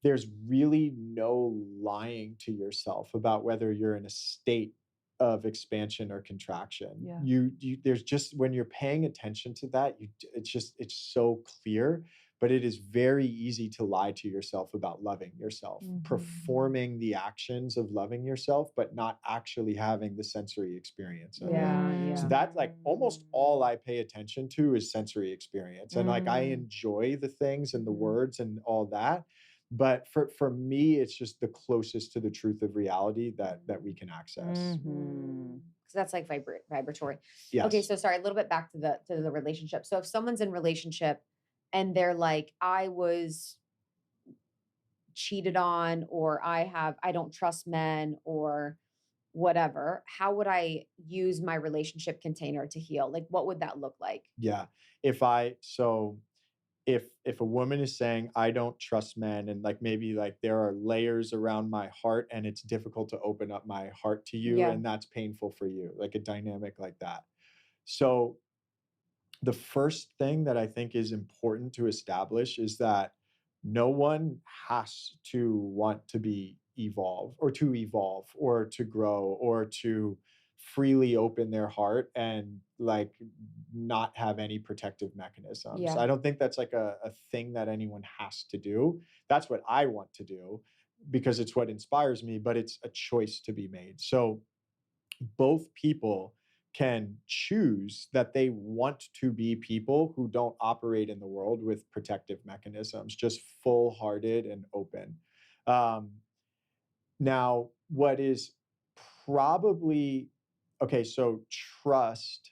there's really no lying to yourself about whether you're in a state of expansion or contraction. Yeah. There's just, when you're paying attention to that, it's so clear, but it is very easy to lie to yourself about loving yourself, Mhm. performing the actions of loving yourself, but not actually having the sensory experience of it. Yeah. So that's like almost all I pay attention to is sensory experience. And like I Mm. enjoy the things and the Mhm. words and all that. But for me, it's just the closest to the truth of reality that we can access. Mhm. Because that's like vibratory. Yes. Okay, so sorry, a little bit back to the relationship. So if someone's in relationship and they're like, I was cheated on, or I don't trust men, or whatever, how would I use my relationship container to heal? Like, what would that look like? Yeah. If a woman is saying I don't trust men, and like maybe like there are layers around my heart and it's difficult to open up my heart to you, Yeah. and that's painful for you, like a dynamic like that. So the first thing that I think is important to establish is that no one has to want to be evolve or to grow or to freely open their heart and like not have any protective mechanisms. Yeah. I don't think that's like a thing that anyone has to do. That's what I want to do because it's what inspires me, but it's a choice to be made. So both people can choose that they want to be people who don't operate in the world with protective mechanisms, just full hearted and open. Um, Now, what is probably okay, so trust,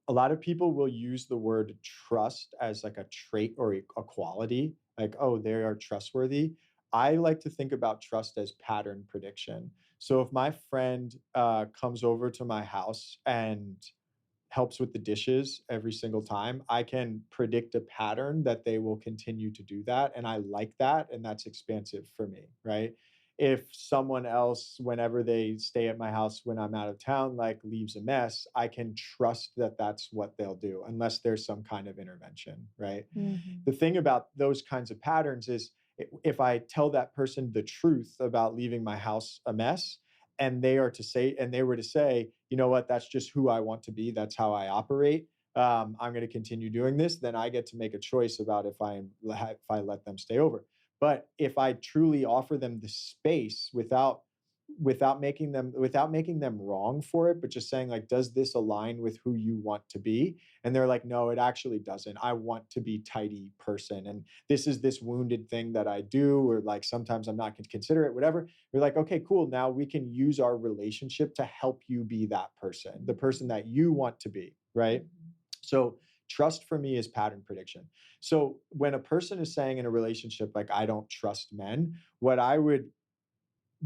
a lot of people will use the word trust as like a trait or a quality, like, oh, they are trustworthy. I like to think about trust as pattern prediction. So if my friend comes over to my house and helps with the dishes every single time, I can predict a pattern that they will continue to do that. And I like that. And that's expansive for me, right? If someone else, whenever they stay at my house when I'm out of town, like leaves a mess, I can trust that that's what they'll do, unless there's some kind of intervention, right? Mhm. The thing about those kinds of patterns is if I tell that person the truth about leaving my house a mess, and they were to say, you know what, that's just who I want to be, that's how I operate, I'm going to continue doing this, then I get to make a choice about if I let them stay over. But if I truly offer them the space without making them wrong for it, but just saying like, does this align with who you want to be? And they're like, no, it actually doesn't. I want to be tidy person, and this is this wounded thing that I do, or like sometimes I'm not considerate, whatever. We're like, okay, cool, now we can use our relationship to help you be that person, the person that you want to be, right? So trust for me is pattern prediction. So when a person is saying in a relationship like, I don't trust men, what I would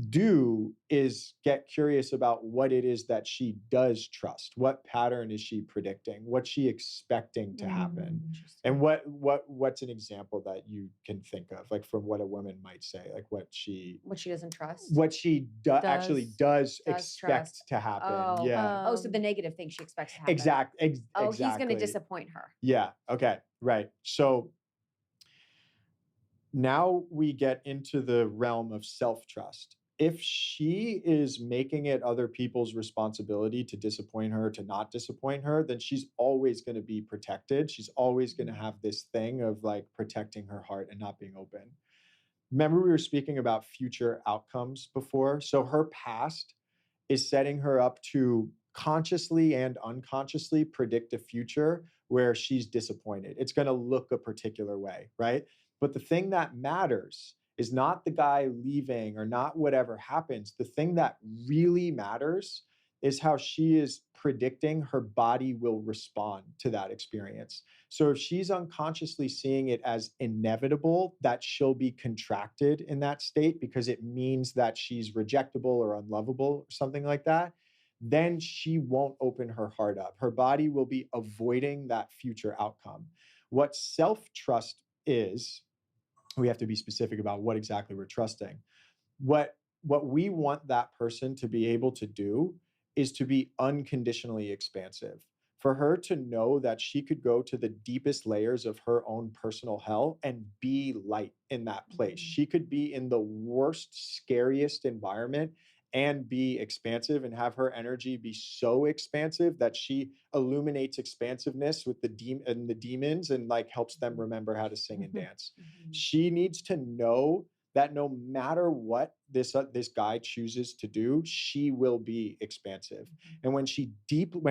do is get curious about what it is that she does trust. What pattern is she predicting? What's she expecting to happen? And what's an example that you can think of, like from what a woman might say, like what she doesn't trust. actually does Does expect trust. to happen. Oh. Yeah. Oh, so the negative thing she expects to happen. Oh, he's going to exactly. disappoint her. Yeah. Okay. Right. So now we get into the realm of self-trust. If she is making it other people's responsibility to disappoint her, to not disappoint her, then she's always going to be protected. She's always going to have this thing of like protecting her heart and not being open. Remember, we were speaking about future outcomes before. So her past is setting her up to consciously and unconsciously predict a future where she's disappointed. It's going to look a particular way, right? But the thing that matters is not the guy leaving or not whatever happens. The thing that really matters is how she is predicting her body will respond to that experience. So if she's unconsciously seeing it as inevitable that she'll be contracted in that state because it means that she's rejectable or unlovable or something like that, then she won't open her heart up. Her body will be avoiding that future outcome. What self-trust is, we have to be specific about what exactly we're trusting. What we want that person to be able to do is to be unconditionally expansive. For her to know that she could go to the deepest layers of her own personal hell and be light in that place. She could be in the worst, scariest environment and be expansive and have her energy be so expansive that she illuminates expansiveness with the demons and like helps them remember how to sing and dance. She needs to know that no matter what this guy chooses to do, she will be expansive. And when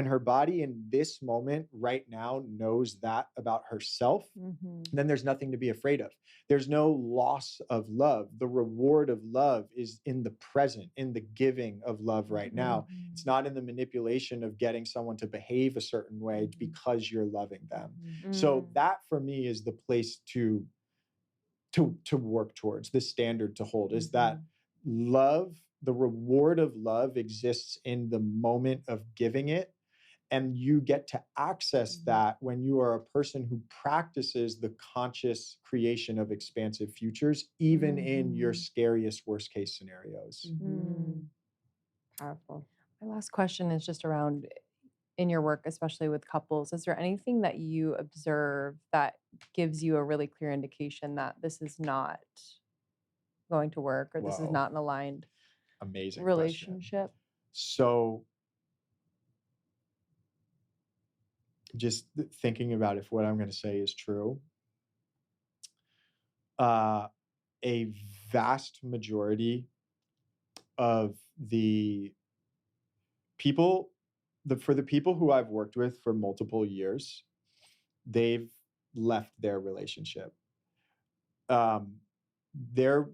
her body in this moment right now knows that about herself, then there's nothing to be afraid of. There's no loss of love. The reward of love is in the present, in the giving of love right now. It's not in the manipulation of getting someone to behave a certain way because you're loving them. So that for me is the place to work towards, the standard to hold, is that love, the reward of love exists in the moment of giving it. And you get to access that when you are a person who practices the conscious creation of expansive futures, even in your scariest worst case scenarios. Powerful. My last question is just around in your work, especially with couples. Is there anything that you observe that gives you a really clear indication that this is not going to work or this is Whoa. not an aligned Amazing question. relationship? So just thinking about if what I'm going to say is true, a vast majority of the people, for the people who I've worked with for multiple years, they've left their relationship. Their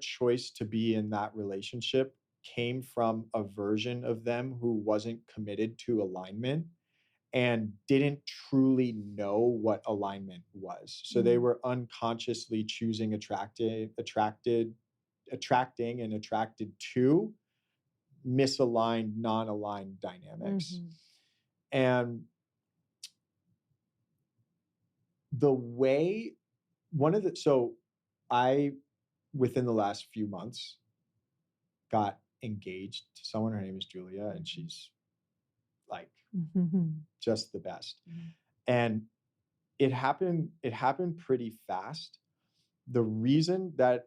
choice to be in that relationship came from a version of them who wasn't committed to alignment and didn't truly know what alignment was. So they were unconsciously choosing attracting and attracted to misaligned, non-aligned dynamics. And the way I, within the last few months, got engaged to someone. Her name is Julia, and she's like just the best. And it happened pretty fast. The reason that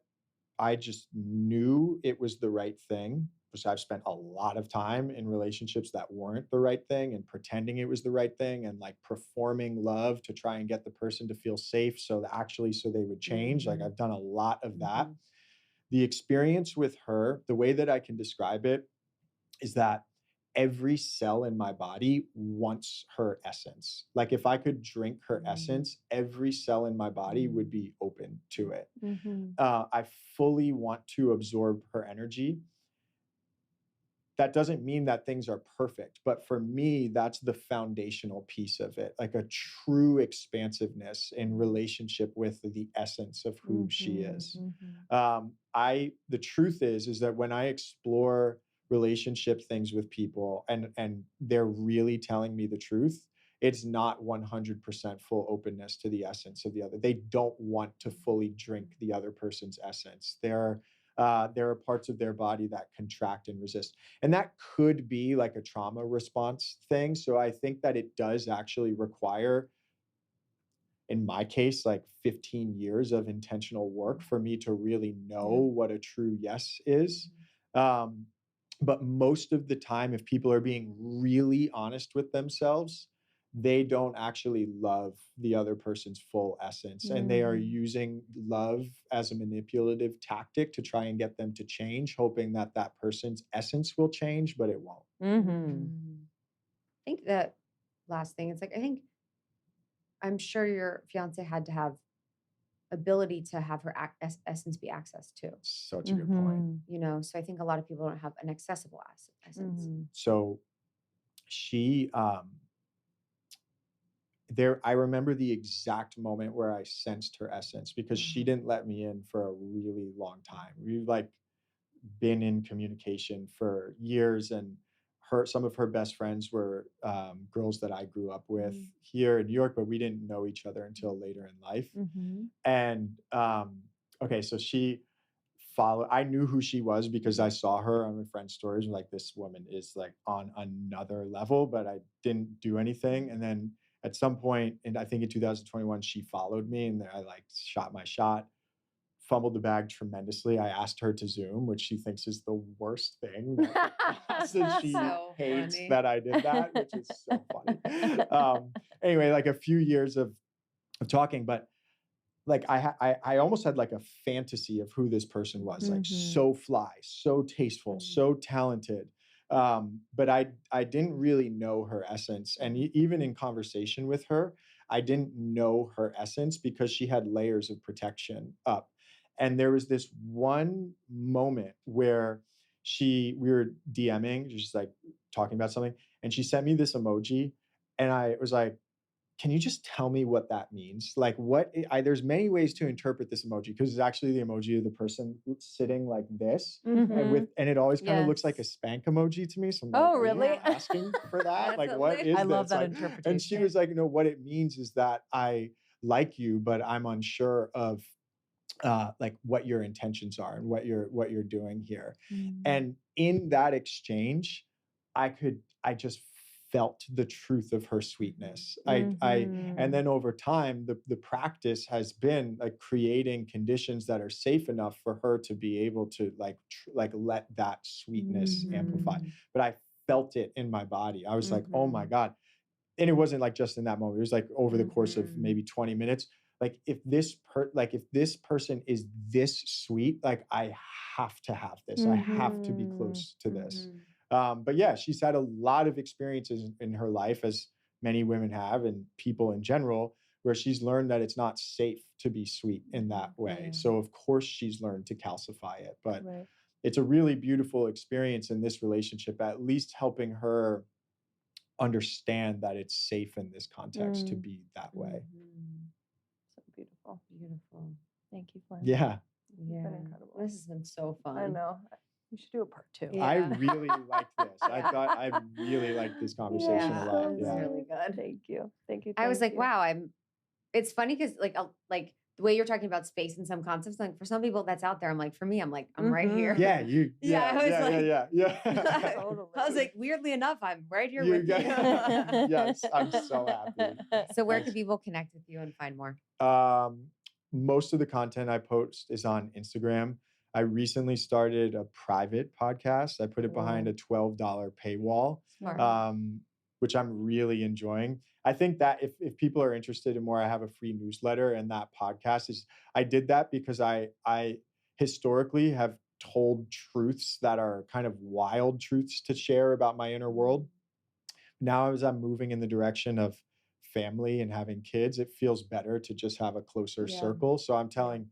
I just knew it was the right thing was I've spent a lot of time in relationships that weren't the right thing and pretending it was the right thing and like performing love to try and get the person to feel safe so they would change. Like I've done a lot of that. The experience with her, the way that I can describe it is that every cell in my body wants her essence. Like if I could drink her essence, every cell in my body would be open to it. I fully want to absorb her energy. That doesn't mean that things are perfect, but for me, that's the foundational piece of it, like a true expansiveness in relationship with the essence of who she is. The truth is that when I explore relationship things with people and they're really telling me the truth, it's not 100% full openness to the essence of the other. They don't want to fully drink the other person's essence. There are parts of their body that contract and resist. And that could be like a trauma response thing. So I think that it does actually require in my case, like 15 years of intentional work for me to really know what a true yes is. Um, but most of the time, if people are being really honest with themselves, they don't actually love the other person's full essence. And they are using love as a manipulative tactic to try and get them to change, hoping that that person's essence will change, but it won't. I think that last thing, it's like, I'm sure your fiance had to have ability to have her essence be accessed to, Such a good point. you know? So I think a lot of people don't have an accessible essence. So she, I remember the exact moment where I sensed her essence because she didn't let me in for a really long time. We've like been in communication for years, and some of her best friends were girls that I grew up with here in New York, but we didn't know each other until later in life. And okay, so I knew who she was because I saw her on my friend's stories. Like, this woman is like on another level, but I didn't do anything. And then at some point, and I think in 2021, she followed me, and I like shot my shot, fumbled the bag tremendously. I asked her to Zoom, which she thinks is the worst thing. So she hates that I did that, which is so funny. Anyway, like a few years of talking, but like I almost had like a fantasy of who this person was, like so fly, so tasteful, so talented. But I didn't really know her essence. And even in conversation with her, I didn't know her essence because she had layers of protection up. And there was this one moment where we were DMing, just like talking about something, and she sent me this emoji, and I was like, can you just tell me what that means? Like, there's many ways to interpret this emoji, because it's actually the emoji of the person sitting like this, and it always kind of looks like a spank emoji to me. So I'm like, Oh, are you really? asking for that? Like, what is I this? love that Like, interpretation. and she was like, no, what it means is that I like you, but I'm unsure of like what your intentions are and what you're doing here. And in that exchange, I just felt the truth of her sweetness. And then over time, the practice has been like creating conditions that are safe enough for her to be able to like let that sweetness amplify. But I felt it in my body. I was like, oh my God. And it wasn't like just in that moment. It was like over the course of maybe 20 minutes. Like, if this person is this sweet, like I have to have this. I have to be close to this. But yeah, she's had a lot of experiences in her life, as many women have, and people in general, where she's learned that it's not safe to be sweet in that way. So of course she's learned to calcify it. But it's a really beautiful experience in this relationship, at least helping her understand that it's safe in this context to be that way. So beautiful. Thank you, Flynn. Yeah. You've been incredible. This has been so fun. I know. We should do a part 2. I really liked this. I really liked this conversation a lot. It was really good. Thank you. I was like, wow, it's funny because like the way you're talking about space and some concepts, like for some people that's out there, I'm like, for me, I'm like, I'm right here. Yeah, Totally. I was like, weirdly enough, I'm right here You with you. Yes, I'm so happy. So where can people connect with you and find more? Most of the content I post is on Instagram. I recently started a private podcast. I put it behind a $12 paywall, which I'm really enjoying. I think that if people are interested in more, I have a free newsletter, and that podcast I did that because I historically have told truths that are kind of wild truths to share about my inner world. Now, as I'm moving in the direction of family and having kids, it feels better to just have a closer circle. So I'm telling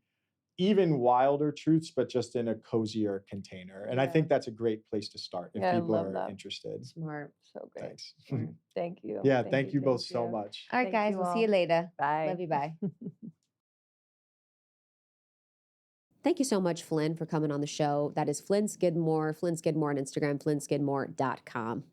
even wilder truths, but just in a cozier container. And I think that's a great place to start if people are interested. Smart. So great. Thanks. Thank you. Yeah, thank you both so much. All right, Thank guys, you we'll see all. you later. Bye. Love you. Bye. Thank you so much, Flynn, for coming on the show. That is Flynn Skidmore on Instagram, FlynnSkidmore.com.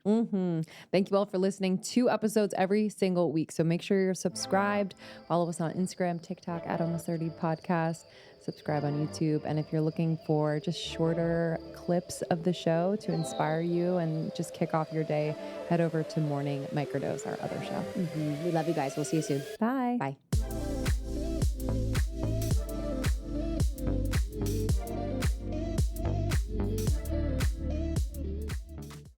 Thank you all for listening. 2 episodes every single week. So make sure you're subscribed. Follow us on Instagram, TikTok, at Almost 30 Podcast. Subscribe on YouTube. And if you're looking for just shorter clips of the show to inspire you and just kick off your day, head over to Morning Microdose, our other show. We love you guys. We'll see you soon. Bye. Bye.